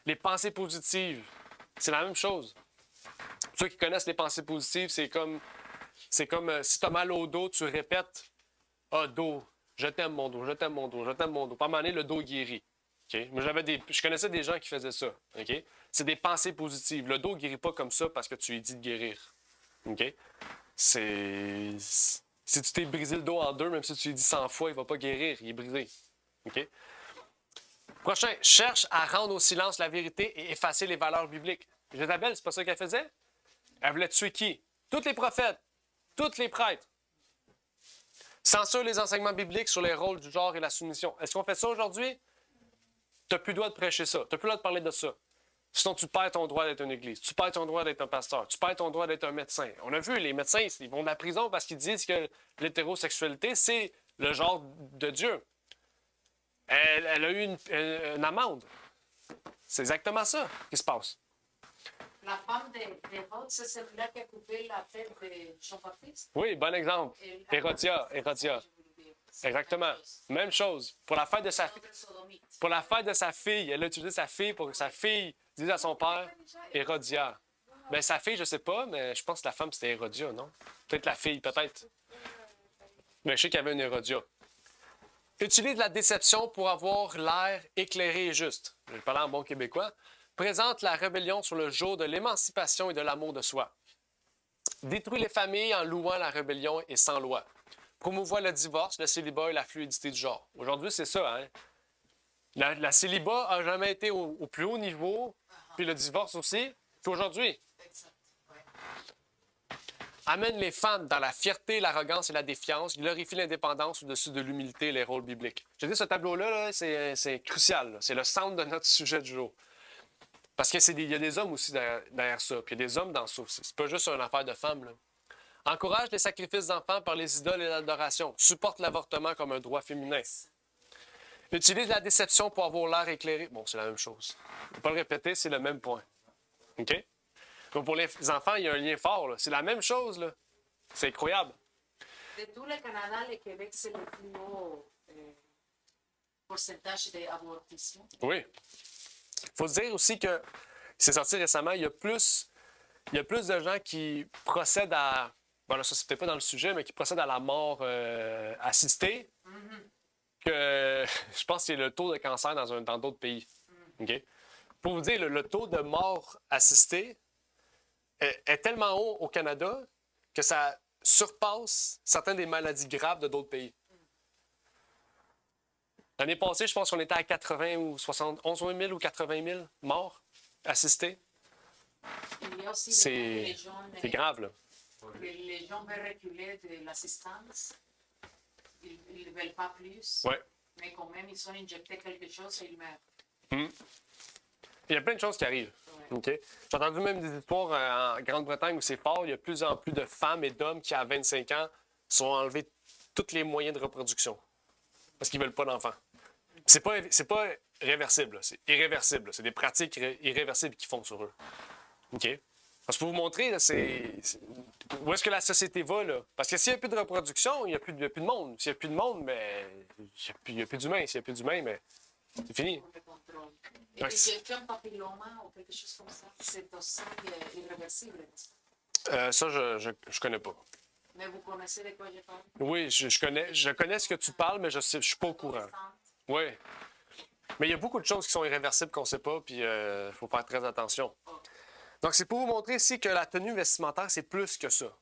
les pensées positives. C'est la même chose. Pour ceux qui connaissent les pensées positives, c'est comme si tu as mal au dos, tu répètes « Ah, dos, je t'aime mon dos, je t'aime mon dos, je t'aime mon dos ». Par un moment donné, le dos guérit. Okay? Moi, je connaissais des gens qui faisaient ça. Okay? C'est des pensées positives. Le dos ne guérit pas comme ça parce que tu lui dis de guérir. Okay? Si tu t'es brisé le dos en deux, même si tu lui dis 100 fois, il ne va pas guérir, il est brisé. Okay? Prochain, cherche à rendre au silence la vérité et effacer les valeurs bibliques. Jézabel, c'est pas ça qu'elle faisait? Elle voulait tuer qui? Tous les prophètes, tous les prêtres. Censure les enseignements bibliques sur les rôles du genre et la soumission. Est-ce qu'on fait ça aujourd'hui? Tu n'as plus le droit de prêcher ça. Tu n'as plus le droit de parler de ça. Sinon, tu perds ton droit d'être une église. Tu perds ton droit d'être un pasteur. Tu perds ton droit d'être un médecin. On a vu, les médecins, ils vont de la prison parce qu'ils disent que l'hétérosexualité, c'est le genre de Dieu. Elle a eu une amende. C'est exactement ça qui se passe. La femme d'Hérode, c'est celle-là qui a coupé la tête de Jean-Baptiste. Oui, bon exemple. Hérodia. Exactement. Même chose. Pour la fête de sa fille, elle a utilisé sa fille pour que sa fille dise à son père Hérodia. Ben, sa fille, je ne sais pas, mais je pense que la femme, c'était Hérodia, non? Peut-être la fille, peut-être. Mais je sais qu'il y avait une Hérodia. Utilise la déception pour avoir l'air éclairé et juste. Je vais parler en bon québécois. Présente la rébellion sur le jour de l'émancipation et de l'amour de soi. Détruit les familles en louant la rébellion et sans loi. Promouvoit le divorce, le célibat et la fluidité du genre. Aujourd'hui, c'est ça. Hein? La célibat n'a jamais été au plus haut niveau, puis le divorce aussi. Puis aujourd'hui. amène les femmes dans la fierté, l'arrogance et la défiance, glorifie l'indépendance au-dessus de l'humilité et les rôles bibliques. Je dis, ce tableau-là, là, c'est crucial. Là. C'est le centre de notre sujet du jour. Parce qu'il y a des hommes aussi derrière ça, puis il y a des hommes dans ça aussi. C'est pas juste une affaire de femmes. Là. Encourage les sacrifices d'enfants par les idoles et l'adoration. Supporte l'avortement comme un droit féminin. Utilise la déception pour avoir l'air éclairé. Bon, c'est la même chose. Je ne vais pas le répéter, c'est le même point. OK? Donc pour les enfants, il y a un lien fort. Là. C'est la même chose. Là. C'est incroyable. De tout le Canada, le Québec, c'est le plus haut pourcentage d'avortisme. Oui. Il faut se dire aussi que, c'est sorti récemment, il y a plus de gens qui procèdent à, bon là, ça c'est peut-être pas dans le sujet, mais qui procèdent à la mort assistée que je pense que c'est le taux de cancer dans d'autres pays. OK? Pour vous dire, le taux de mort assistée est tellement haut au Canada que ça surpasse certaines des maladies graves de d'autres pays. L'année passée, je pense qu'on était à 80 ou 71 000 ou 80 000 morts assistés. Il y a aussi C'est les grave, là. les gens veulent reculer de l'assistance. Ils ne veulent pas plus. Ouais. Mais quand même, ils sont injectés quelque chose et ils meurent. Il y a plein de choses qui arrivent. Ouais. OK? J'ai entendu même des histoires en Grande-Bretagne où c'est fort. Il y a de plus en plus de femmes et d'hommes qui, à 25 ans, sont enlevés tous les moyens de reproduction parce qu'ils ne veulent pas d'enfants. C'est pas réversible, là. C'est irréversible. Là. C'est des pratiques irréversibles qu'ils font sur eux. OK? Parce que pour vous montrer, là, où est-ce que la société va, là? Parce que s'il n'y a plus de reproduction, il n'y a plus de monde. S'il n'y a plus de monde, mais il n'y a plus d'humains. S'il n'y a plus d'humains, mais c'est fini. Pour le contrôle. Et Ouais. les effets papilloma ou quelque chose comme ça, c'est aussi irréversible. Ça, je connais pas. Mais vous connaissez de quoi je parle? Oui, je connais ce que tu parles, mais je suis pas au courant. Oui. Mais il y a beaucoup de choses qui sont irréversibles qu'on ne sait pas, puis il faut faire très attention. Donc, c'est pour vous montrer ici que la tenue vestimentaire, c'est plus que ça.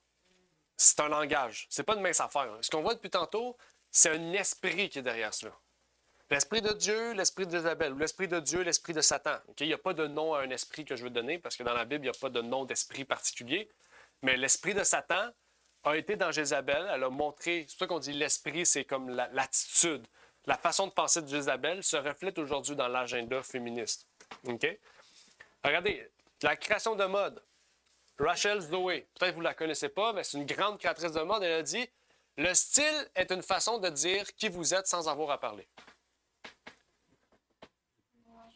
C'est un langage. C'est pas une mince affaire. Ce qu'on voit depuis tantôt, c'est un esprit qui est derrière cela. L'esprit de Dieu, l'esprit d'Isabelle, ou l'esprit de Dieu, l'esprit de Satan. Okay? Il n'y a pas de nom à un esprit que je veux donner, parce que dans la Bible, il n'y a pas de nom d'esprit particulier. Mais l'esprit de Satan a été dans Jézabel. Elle a montré, c'est pour ça qu'on dit l'esprit, c'est comme l'attitude. La façon de penser de Jézabel se reflète aujourd'hui dans l'agenda féministe. OK? Regardez, la création de mode. Rachel Zoe, peut-être que vous ne la connaissez pas, mais c'est une grande créatrice de mode. Elle a dit « Le style est une façon de dire qui vous êtes sans avoir à parler. »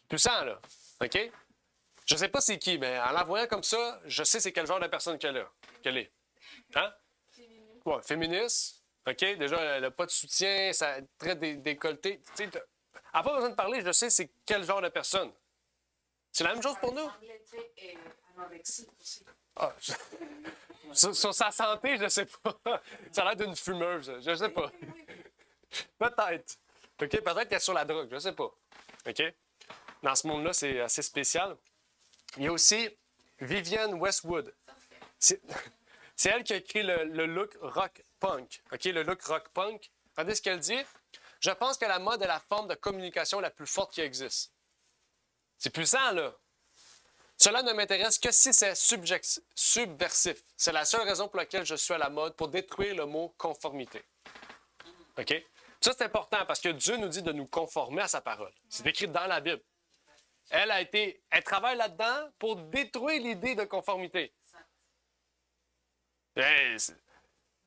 Puissant, là. OK? Je ne sais pas c'est qui, mais en la voyant comme ça, je sais c'est quel genre de personne qu'elle est. Hein? Ouais, féministe. OK? Déjà, elle n'a pas de soutien, ça est très décolleté. Elle n'a pas besoin de parler, je sais c'est quel genre de personne. C'est la même chose pour nous. Anorexique aussi. Ah, sur sa santé, je ne sais pas. Ça a l'air d'une fumeuse, je ne sais pas. Peut-être. OK? Peut-être qu'elle est sur la drogue, je ne sais pas. OK? Dans ce monde-là, c'est assez spécial. Il y a aussi Vivienne Westwood. C'est elle qui a écrit le look rock punk. OK? Le look rock punk. Regardez ce qu'elle dit. Je pense que la mode est la forme de communication la plus forte qui existe. C'est puissant, là. Cela ne m'intéresse que si c'est subversif. C'est la seule raison pour laquelle je suis à la mode, pour détruire le mot conformité. OK? Ça, c'est important parce que Dieu nous dit de nous conformer à sa parole. C'est écrit dans la Bible. Elle travaille là-dedans pour détruire l'idée de conformité.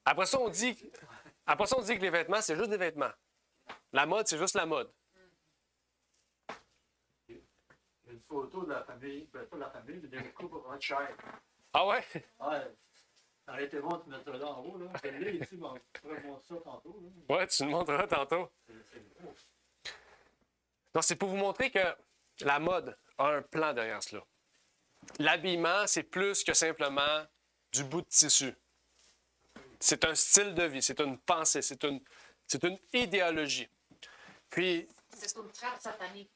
Après ça, on dit que les vêtements, c'est juste des vêtements. La mode, c'est juste la mode. Il y a une photo de la famille, ben, pas de la famille, mais d'un couple Rothschild. Ah ouais? Ouais. Ça aurait été bon de mettre ça là en haut, là. Je l'ai ici, mais on pourrait montrer ça tantôt. Là. Ouais, tu nous montreras tantôt. C'est gros. Donc, c'est pour vous montrer que la mode a un plan derrière cela. L'habillement, c'est plus que simplement du bout de tissu. C'est un style de vie, c'est une pensée, c'est une idéologie. Puis, C'est une trappe satanique.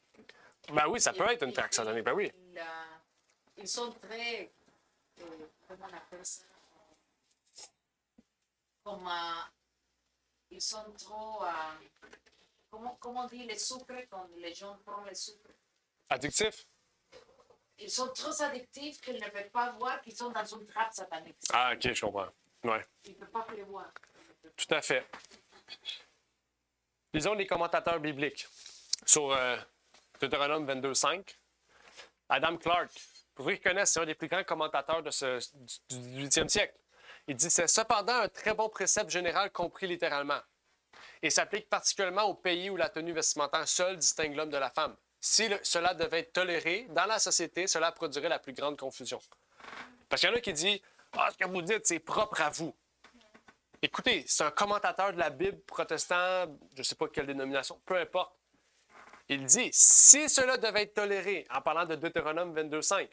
ben oui, ça peut être une traque satanique, ben oui. Ils sont très. Comment on appelle ça? Comme. Ils sont trop. Comment on dit les sucres quand les gens prennent les sucres? Addictif? Ils sont trop addictifs qu'ils ne peuvent pas voir qu'ils sont dans une trappe satanique. Ah, OK, je comprends. Ouais, Il ne peut pas prévoir. tout à fait. Lisons les commentateurs bibliques sur Deutéronome 22.5. Adam Clarke, pour ceux qui connaissent, c'est un des plus grands commentateurs du 18e siècle. Il dit: c'est cependant un très bon précepte général compris littéralement et s'applique particulièrement aux pays où la tenue vestimentaire seule distingue l'homme de la femme. Si cela devait être toléré dans la société, cela produirait la plus grande confusion. Parce qu'il y en a qui disent: ah, ce que vous dites, c'est propre à vous. Écoutez, c'est un commentateur de la Bible protestant, je ne sais pas quelle dénomination, peu importe. Il dit: si cela devait être toléré, en parlant de Deutéronome 22.5,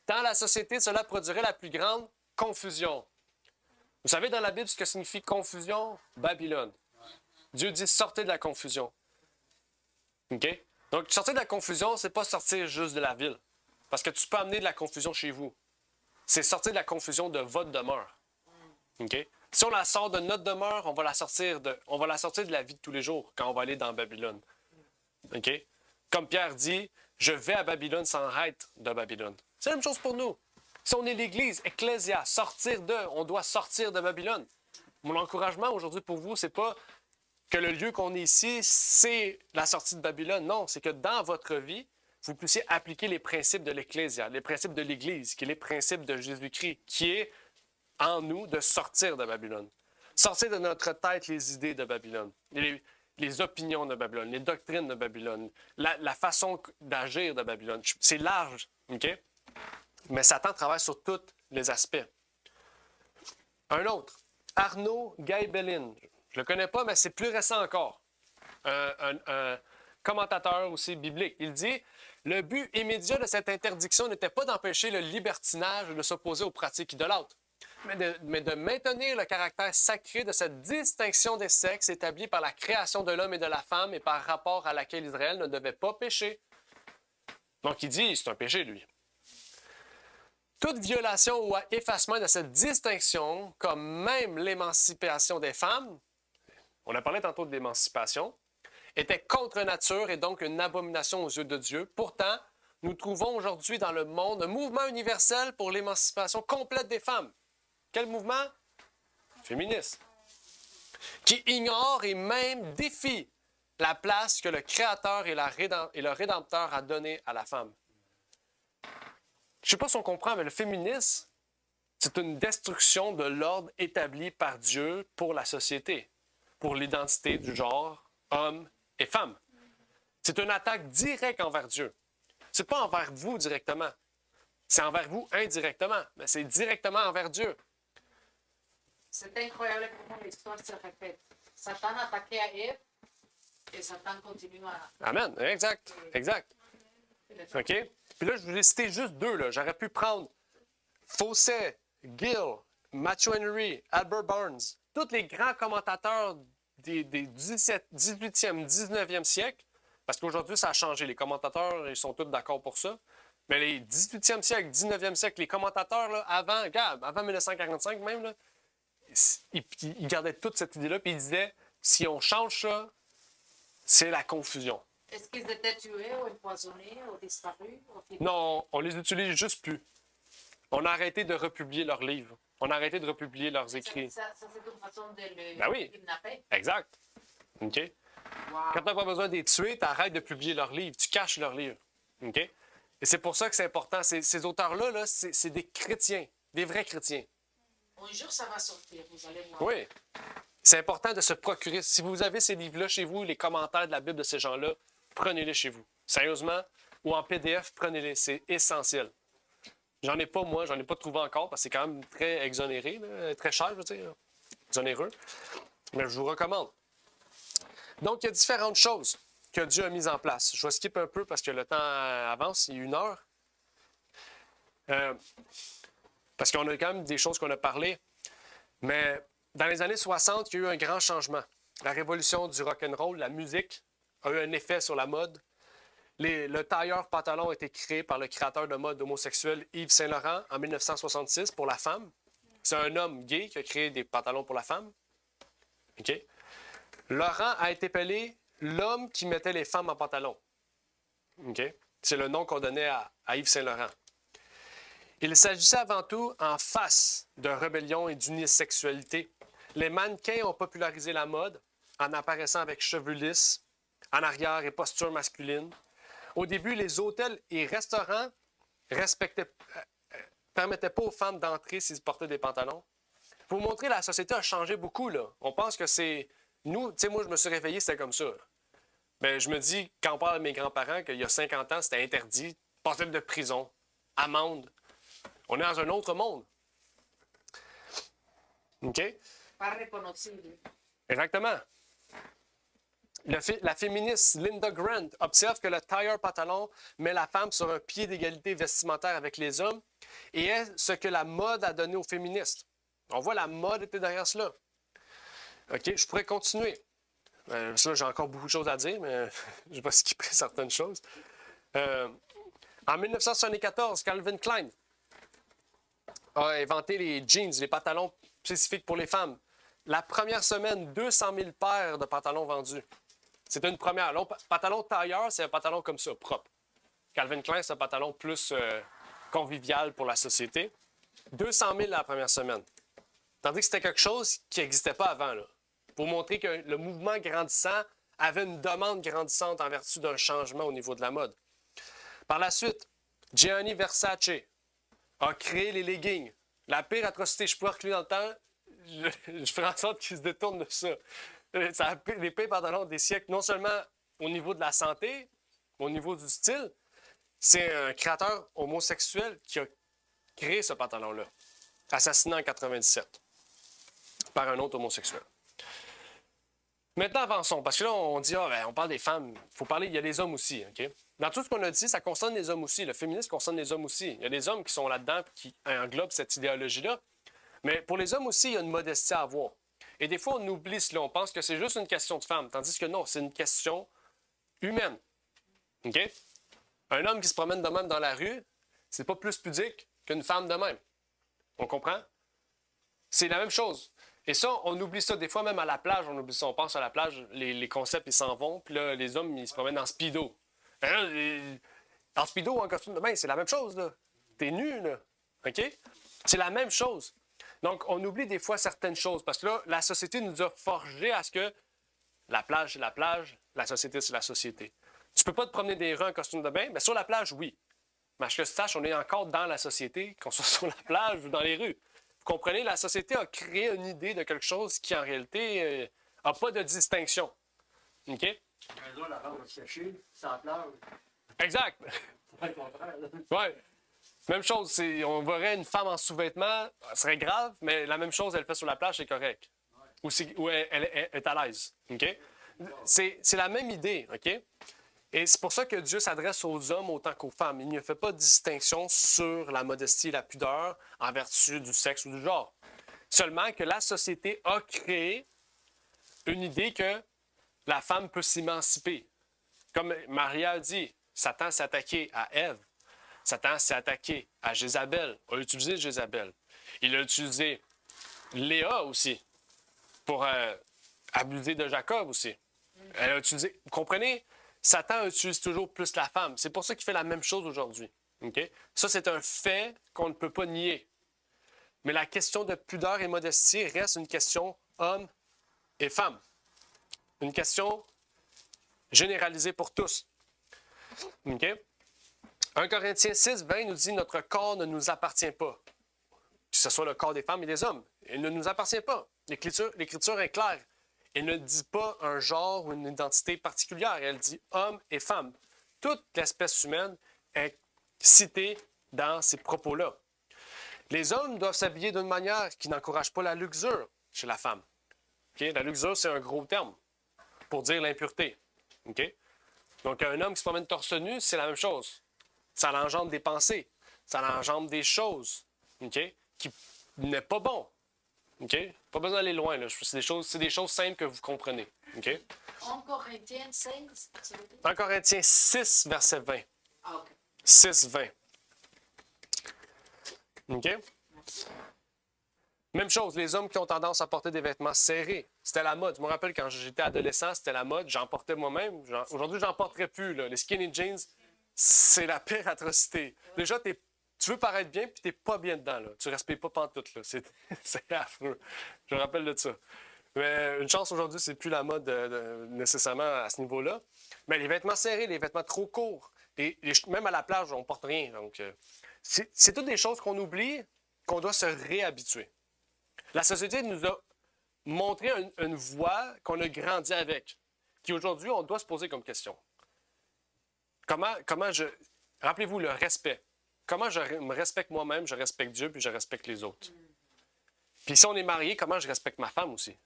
dans la société, cela produirait la plus grande confusion. Vous savez dans la Bible ce que signifie confusion? Babylone. Dieu dit: sortez de la confusion. OK? Donc, sortir de la confusion, c'est pas sortir juste de la ville. Parce que tu peux amener de la confusion chez vous. C'est sortir de la confusion de votre demeure. OK? Si on la sort de notre demeure, on va la sortir de la vie de tous les jours quand on va aller dans Babylone. OK? Comme Pierre dit: je vais à Babylone sans être de Babylone. C'est la même chose pour nous. Si on est l'Église, Ecclésia, on doit sortir de Babylone. Mon encouragement aujourd'hui pour vous, c'est pas que le lieu qu'on est ici, c'est la sortie de Babylone. Non, c'est que dans votre vie, vous puissiez appliquer les principes de l'Ecclésia, les principes de l'Église, qui est les principes de Jésus-Christ, qui est en nous de sortir de Babylone. Sortir de notre tête les idées de Babylone, les opinions de Babylone, les doctrines de Babylone, la façon d'agir de Babylone. C'est large, OK? Mais Satan travaille sur tous les aspects. Un autre, Arnaud Gaibelin. Je ne le connais pas, mais c'est plus récent encore. Un commentateur aussi biblique. Il dit: le but immédiat de cette interdiction n'était pas d'empêcher le libertinage ou de s'opposer aux pratiques idolâtres, mais de maintenir le caractère sacré de cette distinction des sexes établie par la création de l'homme et de la femme et par rapport à laquelle Israël ne devait pas pécher. Donc il dit: c'est un péché, lui. Toute violation ou effacement de cette distinction, comme même l'émancipation des femmes, on a parlé tantôt de l'émancipation, était contre nature et donc une abomination aux yeux de Dieu. Pourtant, nous trouvons aujourd'hui dans le monde un mouvement universel pour l'émancipation complète des femmes. Quel mouvement? Féministe. Qui ignore et même défie la place que le Créateur et le Rédempteur a donnée à la femme. Je ne sais pas si on comprend, mais le féminisme, c'est une destruction de l'ordre établi par Dieu pour la société, pour l'identité du genre homme et femme. C'est une attaque directe envers Dieu. Ce n'est pas envers vous directement. C'est envers vous indirectement, mais c'est directement envers Dieu. C'est incroyable comment l'histoire se répète. Satan attaquait à Ève et Satan continue à... Amen. Exact. Exact. OK? Puis là, je vous ai cité juste deux. Là. J'aurais pu prendre Fawcett, Gill, Matthew Henry, Albert Barnes, tous les grands commentateurs des 18e, 19e siècle, parce qu'aujourd'hui, ça a changé. Les commentateurs, ils sont tous d'accord pour ça. Mais les 18e siècle, 19e siècle, les commentateurs, là, avant 1945 même, là, ils gardaient toute cette idée-là, puis ils disaient, si on change ça, c'est la confusion. Est-ce qu'ils étaient tués ou empoisonnés ou disparus? Non, on les utilise juste plus. On a arrêté de republier leurs livres. On a arrêté de republier leurs écrits. Ça c'est une façon de le Ben oui. kidnapper. Exact. OK? Wow. Quand tu n'as pas besoin de les tuer, tu arrêtes de publier leurs livres. Tu caches leurs livres. OK? Et c'est pour ça que c'est important. Ces auteurs-là, là, c'est des chrétiens, des vrais chrétiens. Un jour, ça va sortir, vous allez voir. Oui. C'est important de se procurer. Si vous avez ces livres-là chez vous, les commentaires de la Bible de ces gens-là, prenez-les chez vous. Sérieusement, ou en PDF, prenez-les. C'est essentiel. J'en ai pas, moi, j'en ai pas trouvé encore parce que c'est quand même très exonéré, là, très cher, je veux dire, exonéreux. Mais je vous recommande. Donc, il y a différentes choses que Dieu a mises en place. Je vais skipper un peu parce que le temps avance, il y a 1 heure. Parce qu'on a quand même des choses qu'on a parlé. Mais dans les années 60, il y a eu un grand changement. La révolution du rock'n'roll, la musique, a eu un effet sur la mode. Le tailleur pantalon a été créé par le créateur de mode homosexuel Yves Saint-Laurent en 1966 pour la femme. C'est un homme gay qui a créé des pantalons pour la femme. OK? Laurent a été appelé l'homme qui mettait les femmes en pantalon. OK? C'est le nom qu'on donnait à Yves Saint-Laurent. Il s'agissait avant tout en face de rébellion et d'unisexualité. Les mannequins ont popularisé la mode en apparaissant avec cheveux lisses, en arrière et posture masculine. Au début, les hôtels et restaurants permettaient pas aux femmes d'entrer s'ils portaient des pantalons. Pour vous montrer, la société a changé beaucoup, là. On pense que c'est... Nous, tu sais, moi, je me suis réveillé, c'était comme ça. Mais je me dis, quand on parle de mes grands-parents, qu'il y a 50 ans, c'était interdit, porter de prison, amende. On est dans un autre monde. OK? Pas reconocible. Exactement. La féministe Linda Grant observe que le tailleur pantalon met la femme sur un pied d'égalité vestimentaire avec les hommes et est ce que la mode a donné aux féministes. On voit la mode était derrière cela. OK, je pourrais continuer. Ça, j'ai encore beaucoup de choses à dire, mais je vais skipper certaines choses. En 1974, Calvin Klein a inventé les jeans, les pantalons spécifiques pour les femmes. La première semaine, 200 000 paires de pantalons vendus. C'était une première. Le pantalon tailleur, c'est un pantalon comme ça, propre. Calvin Klein, c'est un pantalon plus convivial pour la société. 200 000 la première semaine. Tandis que c'était quelque chose qui n'existait pas avant, là. Pour montrer que le mouvement grandissant avait une demande grandissante en vertu d'un changement au niveau de la mode. Par la suite, Gianni Versace a créé les leggings. La pire atrocité, je pourrais reculer dans le temps, je ferai en sorte qu'ils se détournent de ça. Les pires pantalons des siècles, non seulement au niveau de la santé, mais au niveau du style. C'est un créateur homosexuel qui a créé ce pantalon-là, assassiné en 1997 par un autre homosexuel. Maintenant, avançons, parce que là, on dit, on parle des femmes, il faut parler, il y a des hommes aussi, OK? Dans tout ce qu'on a dit, ça concerne les hommes aussi. Le féminisme concerne les hommes aussi. Il y a des hommes qui sont là-dedans qui englobent cette idéologie-là. Mais pour les hommes aussi, il y a une modestie à avoir. Et des fois, on oublie cela. On pense que c'est juste une question de femme, tandis que non, c'est une question humaine. OK? Un homme qui se promène de même dans la rue, c'est pas plus pudique qu'une femme de même. On comprend? C'est la même chose. Et ça, on oublie ça. Des fois, même à la plage, on oublie ça. On pense à la plage, les concepts, ils s'en vont. Puis là, les hommes, ils se promènent en speedo. En speedo ou en costume de bain, c'est la même chose, là. T'es nu, là. OK? C'est la même chose. Donc, on oublie des fois certaines choses. Parce que là, la société nous a forgé à ce que la plage, c'est la plage, la société, c'est la société. Tu peux pas te promener des rues en costume de bain? Bien, sur la plage, oui. Mais à ce que tu saches, on est encore dans la société, qu'on soit sur la plage ou dans les rues. Vous comprenez, la société a créé une idée de quelque chose qui, en réalité, n'a pas de distinction. OK? Raison, la robe séchée, sans plage. Exact. C'est pas le contraire. Oui. Même chose, on verrait une femme en sous-vêtements, ce serait grave, mais la même chose, elle fait sur la plage, c'est correct. Ou elle est à l'aise. OK? C'est la même idée. OK? Et c'est pour ça que Dieu s'adresse aux hommes autant qu'aux femmes. Il ne fait pas de distinction sur la modestie et la pudeur en vertu du sexe ou du genre. Seulement que la société a créé une idée que la femme peut s'émanciper. Comme Maria a dit, Satan s'est attaqué à Ève. Satan s'est attaqué à Jézabel, a utilisé Jézabel. Il a utilisé Léa aussi pour abuser de Jacob aussi. Elle a utilisé, vous comprenez? Satan utilise toujours plus la femme. C'est pour ça qu'il fait la même chose aujourd'hui. Okay? Ça, c'est un fait qu'on ne peut pas nier. Mais la question de pudeur et modestie reste une question homme et femme. Une question généralisée pour tous. Okay? 1 Corinthiens 6, 20 nous dit « Notre corps ne nous appartient pas. » Que ce soit le corps des femmes et des hommes. Il ne nous appartient pas. L'Écriture est claire. Elle ne dit pas un genre ou une identité particulière. Elle dit homme et femme. Toute l'espèce humaine est citée dans ces propos-là. Les hommes doivent s'habiller d'une manière qui n'encourage pas la luxure chez la femme. Okay? La luxure, c'est un gros terme pour dire l'impureté. Okay? Donc, un homme qui se promène torse nu, c'est la même chose. Ça engendre des pensées. Ça engendre des choses okay? Qui n'est pas bon. OK? Pas besoin d'aller loin. Là. C'est des choses simples que vous comprenez. OK? 1 Corinthiens 5, ça veut dire? 1 Corinthiens 6, verset 20. Ah, OK. 6, 20. OK? Même chose, les hommes qui ont tendance à porter des vêtements serrés. C'était la mode. Je me rappelle quand j'étais adolescent, c'était la mode. J'en portais moi-même. Aujourd'hui, j'en porterais plus. Là. Les skinny jeans, c'est la pire atrocité. Déjà, tu tu veux paraître bien, puis t'es pas bien dedans, là. Tu respectes pas pantoute, là. C'est affreux. Je me rappelle de ça. Mais une chance aujourd'hui, c'est plus la mode nécessairement à ce niveau-là. Mais les vêtements serrés, les vêtements trop courts, même à la plage, on porte rien. Donc, c'est toutes des choses qu'on oublie, qu'on doit se réhabituer. La société nous a montré une voie qu'on a grandi avec, qui aujourd'hui, on doit se poser comme question. Rappelez-vous le respect. Comment je me respecte moi-même, je respecte Dieu, puis je respecte les autres. Puis si on est marié, comment je respecte ma femme aussi?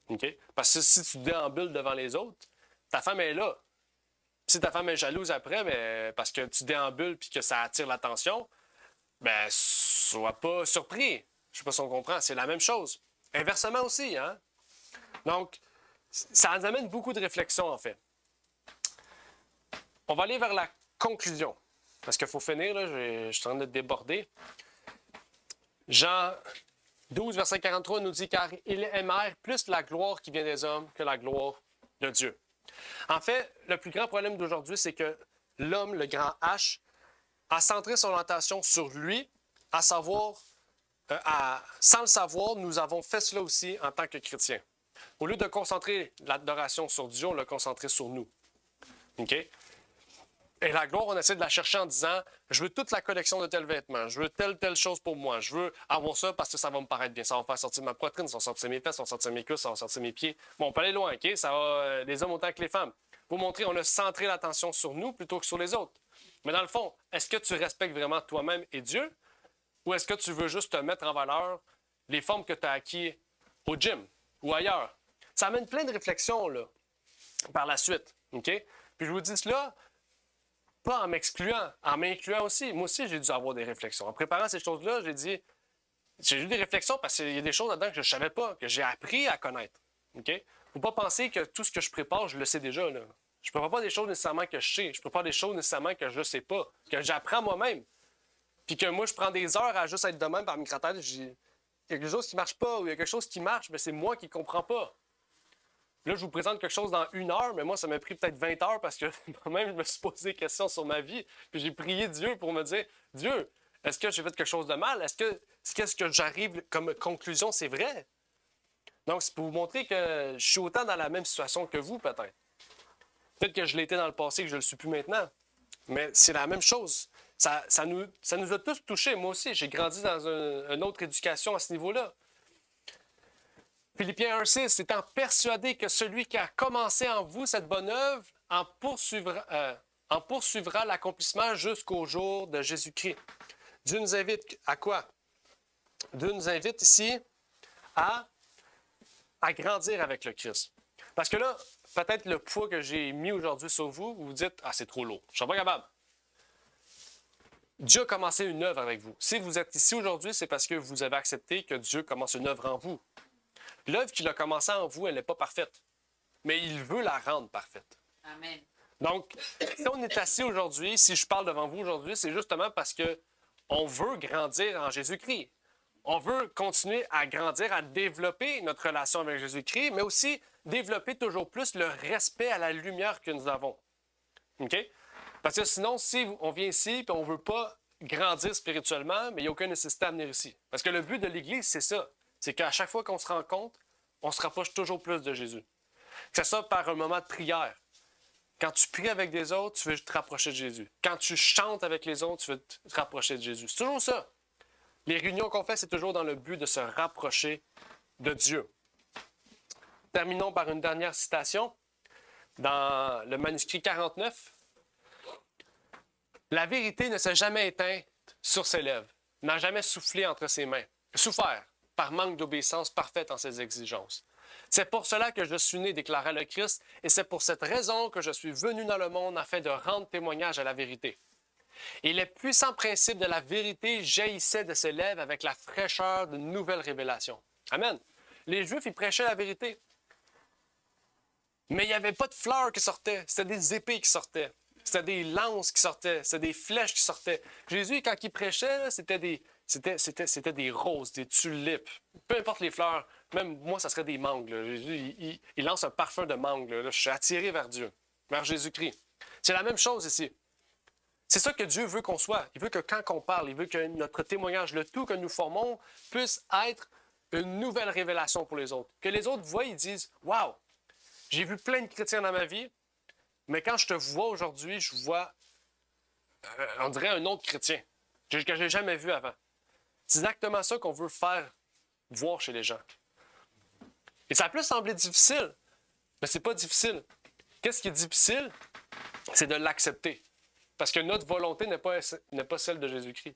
Okay? Parce que si tu déambules devant les autres, ta femme est là. Si ta femme est jalouse après, mais parce que tu déambules puis que ça attire l'attention, ben, sois pas surpris. Je sais pas si on comprend, c'est la même chose. Inversement aussi, hein? Donc, ça nous amène beaucoup de réflexions, en fait. On va aller vers la conclusion. Parce qu'il faut finir, là, je suis en train de déborder. Jean 12, verset 43 nous dit « Car ils aimèrent plus la gloire qui vient des hommes que la gloire de Dieu. » En fait, le plus grand problème d'aujourd'hui, c'est que l'homme, le grand H, a centré son attention sur lui, à savoir, sans le savoir, nous avons fait cela aussi en tant que chrétiens. Au lieu de concentrer l'adoration sur Dieu, on l'a concentré sur nous. OK? Et la gloire, on essaie de la chercher en disant « Je veux toute la collection de tels vêtements, je veux telle chose pour moi, je veux avoir ça parce que ça va me paraître bien, ça va faire sortir ma poitrine, ça va sortir mes fesses, ça va sortir mes cuisses, ça va sortir mes pieds. » Bon, on peut aller loin, OK? Ça va les hommes autant que les femmes. Pour montrer qu'on a centré l'attention sur nous plutôt que sur les autres. Mais dans le fond, est-ce que tu respectes vraiment toi-même et Dieu? Ou est-ce que tu veux juste te mettre en valeur les formes que tu as acquises au gym ou ailleurs? Ça amène plein de réflexions là, par la suite. OK? Puis je vous dis cela, pas en m'excluant, en m'incluant aussi. Moi aussi, j'ai dû avoir des réflexions. En préparant ces choses-là, j'ai eu des réflexions parce qu'il y a des choses là-dedans que je ne savais pas, que j'ai appris à connaître. OK? Il ne faut pas penser que tout ce que je prépare, je le sais déjà. Là. Je ne prépare pas des choses nécessairement que je sais. Je prépare des choses nécessairement que je ne sais pas, que j'apprends moi-même. Puis que moi, je prends des heures à juste être de même par micro-tête. Il y a quelque chose qui ne marche pas ou il y a quelque chose qui marche, mais c'est moi qui ne comprends pas. Là, je vous présente quelque chose dans 1 heure, mais moi, ça m'a pris peut-être 20 heures parce que moi-même, je me suis posé des questions sur ma vie. Puis j'ai prié Dieu pour me dire, Dieu, est-ce que j'ai fait quelque chose de mal? Est-ce que j'arrive comme conclusion, c'est vrai? Donc, c'est pour vous montrer que je suis autant dans la même situation que vous, peut-être. Peut-être que je l'ai été dans le passé et que je ne le suis plus maintenant. Mais c'est la même chose. Ça nous a tous touchés. Moi aussi, j'ai grandi dans une autre éducation à ce niveau-là. Philippiens 1,6, étant persuadé que celui qui a commencé en vous cette bonne œuvre en poursuivra l'accomplissement jusqu'au jour de Jésus-Christ. Dieu nous invite à quoi? Dieu nous invite ici à grandir avec le Christ. Parce que là, peut-être le poids que j'ai mis aujourd'hui sur vous, vous vous dites « Ah, c'est trop lourd, je ne serai pas capable. » Dieu a commencé une œuvre avec vous. Si vous êtes ici aujourd'hui, c'est parce que vous avez accepté que Dieu commence une œuvre en vous. L'œuvre qu'il a commencée en vous, elle n'est pas parfaite. Mais il veut la rendre parfaite. Amen. Donc, si on est assis aujourd'hui, si je parle devant vous aujourd'hui, c'est justement parce qu'on veut grandir en Jésus-Christ. On veut continuer à grandir, à développer notre relation avec Jésus-Christ, mais aussi développer toujours plus le respect à la lumière que nous avons. OK? Parce que sinon, si on vient ici et on ne veut pas grandir spirituellement, mais il n'y a aucune nécessité à venir ici. Parce que le but de l'Église, c'est ça. C'est qu'à chaque fois qu'on se rencontre, on se rapproche toujours plus de Jésus. Que ce soit par un moment de prière. Quand tu pries avec des autres, tu veux te rapprocher de Jésus. Quand tu chantes avec les autres, tu veux te rapprocher de Jésus. C'est toujours ça. Les réunions qu'on fait, c'est toujours dans le but de se rapprocher de Dieu. Terminons par une dernière citation. Dans le manuscrit 49, « La vérité ne s'est jamais éteinte sur ses lèvres, n'a jamais soufflé entre ses mains, souffert par manque d'obéissance parfaite en ses exigences. C'est pour cela que je suis né, déclara le Christ, et c'est pour cette raison que je suis venu dans le monde afin de rendre témoignage à la vérité. Et les puissants principes de la vérité jaillissaient de ses lèvres avec la fraîcheur d'une nouvelle révélation. » Amen. Les Juifs, ils prêchaient la vérité. Mais il n'y avait pas de fleurs qui sortaient, c'était des épées qui sortaient. C'était des lances qui sortaient, c'était des flèches qui sortaient. Jésus, quand il prêchait, là, c'était des roses, des tulipes. Peu importe les fleurs, même moi, ça serait des mangues. Là. Jésus, il lance un parfum de mangue. Là. Je suis attiré vers Dieu, vers Jésus-Christ. C'est la même chose ici. C'est ça que Dieu veut qu'on soit. Il veut que quand on parle, il veut que notre témoignage, le tout que nous formons, puisse être une nouvelle révélation pour les autres. Que les autres voient, ils disent « Wow, j'ai vu plein de chrétiens dans ma vie, mais quand je te vois aujourd'hui, je vois, on dirait un autre chrétien que je n'ai jamais vu avant. » C'est exactement ça qu'on veut faire voir chez les gens. Et ça peut sembler difficile, mais ce n'est pas difficile. Qu'est-ce qui est difficile? C'est de l'accepter. Parce que notre volonté n'est pas celle de Jésus-Christ.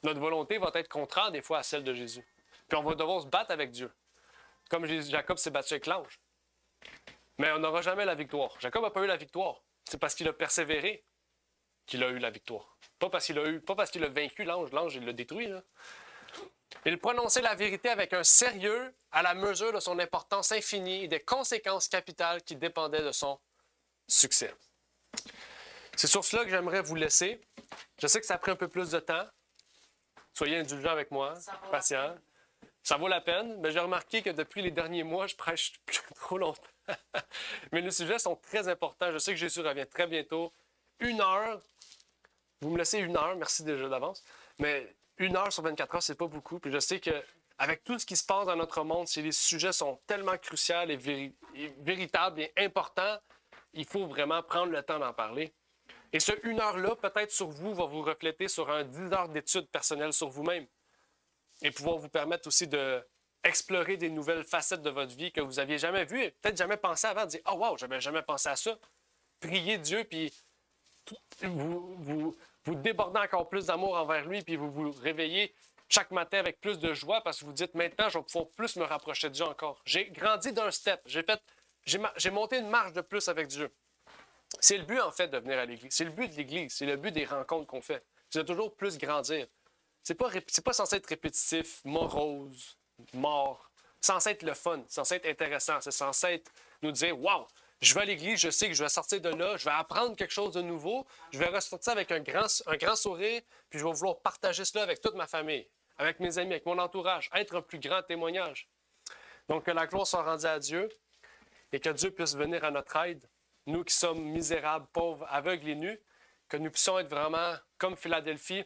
Notre volonté va être contraire des fois à celle de Jésus. Puis on va devoir se battre avec Dieu. Comme Jacob s'est battu avec l'ange. Mais on n'aura jamais la victoire. Jacob n'a pas eu la victoire. C'est parce qu'il a persévéré qu'il a eu la victoire. Pas parce qu'il a vaincu l'ange. L'ange, il l'a détruit. Là. Il prononçait la vérité avec un sérieux à la mesure de son importance infinie et des conséquences capitales qui dépendaient de son succès. C'est sur cela que j'aimerais vous laisser. Je sais que ça a pris un peu plus de temps. Soyez indulgents avec moi, patients. Ça vaut la peine, mais j'ai remarqué que depuis les derniers mois, je prêche plus trop longtemps. Mais les sujets sont très importants. Je sais que Jésus revient très bientôt. 1 heure. Vous me laissez 1 heure, merci déjà d'avance. Mais 1 heure sur 24 heures, c'est pas beaucoup. Puis je sais qu'avec tout ce qui se passe dans notre monde, si les sujets sont tellement cruciaux et véritables et importants, il faut vraiment prendre le temps d'en parler. Et ce 1 heure-là, peut-être sur vous, va vous refléter sur un 10 heures d'études personnelles sur vous-même. Et pouvoir vous permettre aussi d'explorer des nouvelles facettes de votre vie que vous n'aviez jamais vues et peut-être jamais pensé avant. Dire « Oh wow, j'avais jamais pensé à ça. » Priez Dieu, puis vous débordez encore plus d'amour envers lui, puis vous vous réveillez chaque matin avec plus de joie parce que vous dites « Maintenant, je vais pouvoir plus me rapprocher de Dieu encore. » J'ai grandi d'un step. J'ai monté une marche de plus avec Dieu. C'est le but, en fait, de venir à l'Église. C'est le but de l'Église. C'est le but des rencontres qu'on fait. C'est de toujours plus grandir. C'est pas censé être répétitif, morose, mort. C'est censé être le fun. C'est censé être intéressant. C'est censé être nous dire « Wow, je vais à l'Église, je sais que je vais sortir de là, je vais apprendre quelque chose de nouveau, je vais ressortir avec un grand sourire, puis je vais vouloir partager cela avec toute ma famille, avec mes amis, avec mon entourage, être un plus grand témoignage. » Donc, que la gloire soit rendue à Dieu et que Dieu puisse venir à notre aide. Nous qui sommes misérables, pauvres, aveugles et nus, que nous puissions être vraiment comme Philadelphie,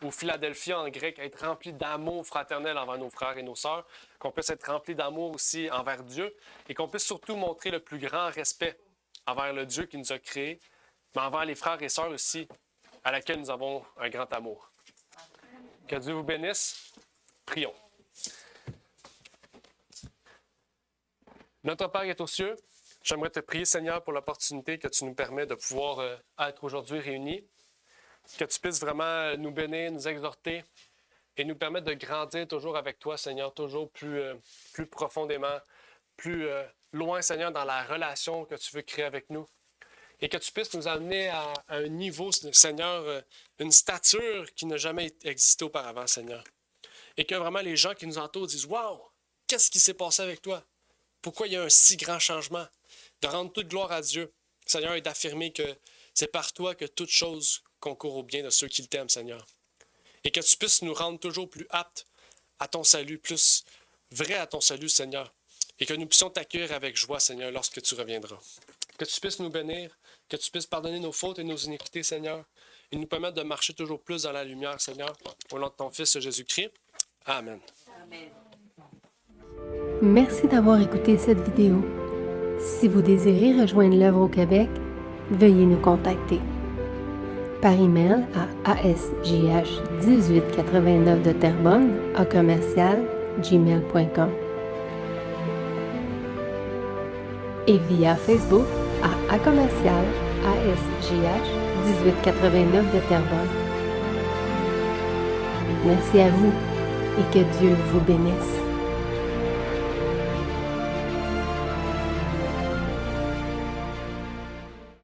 ou Philadelphia en grec, être remplis d'amour fraternel envers nos frères et nos sœurs, qu'on puisse être remplis d'amour aussi envers Dieu, et qu'on puisse surtout montrer le plus grand respect envers le Dieu qui nous a créés, mais envers les frères et sœurs aussi, à laquelle nous avons un grand amour. Que Dieu vous bénisse. Prions. Notre Père qui est aux cieux, j'aimerais te prier, Seigneur, pour l'opportunité que tu nous permets de pouvoir être aujourd'hui réunis. Que tu puisses vraiment nous bénir, nous exhorter et nous permettre de grandir toujours avec toi, Seigneur, toujours plus profondément, plus loin, Seigneur, dans la relation que tu veux créer avec nous. Et que tu puisses nous amener à un niveau, Seigneur, une stature qui n'a jamais existé auparavant, Seigneur. Et que vraiment les gens qui nous entourent disent « Wow, qu'est-ce qui s'est passé avec toi? Pourquoi il y a un si grand changement? » De rendre toute gloire à Dieu, Seigneur, et d'affirmer que c'est par toi que toute chose concourt au bien de ceux qui t'aiment, Seigneur. Et que tu puisses nous rendre toujours plus aptes à ton salut, plus vrais à ton salut, Seigneur. Et que nous puissions t'accueillir avec joie, Seigneur, lorsque tu reviendras. Que tu puisses nous bénir, que tu puisses pardonner nos fautes et nos iniquités, Seigneur, et nous permettre de marcher toujours plus dans la lumière, Seigneur, au nom de ton Fils Jésus-Christ. Amen. Amen. Merci d'avoir écouté cette vidéo. Si vous désirez rejoindre l'œuvre au Québec, veuillez nous contacter par email à asjh1889 de Terrebonne @gmail.com et via Facebook à commercial asjh1889 de Terrebonne. Merci à vous et que Dieu vous bénisse.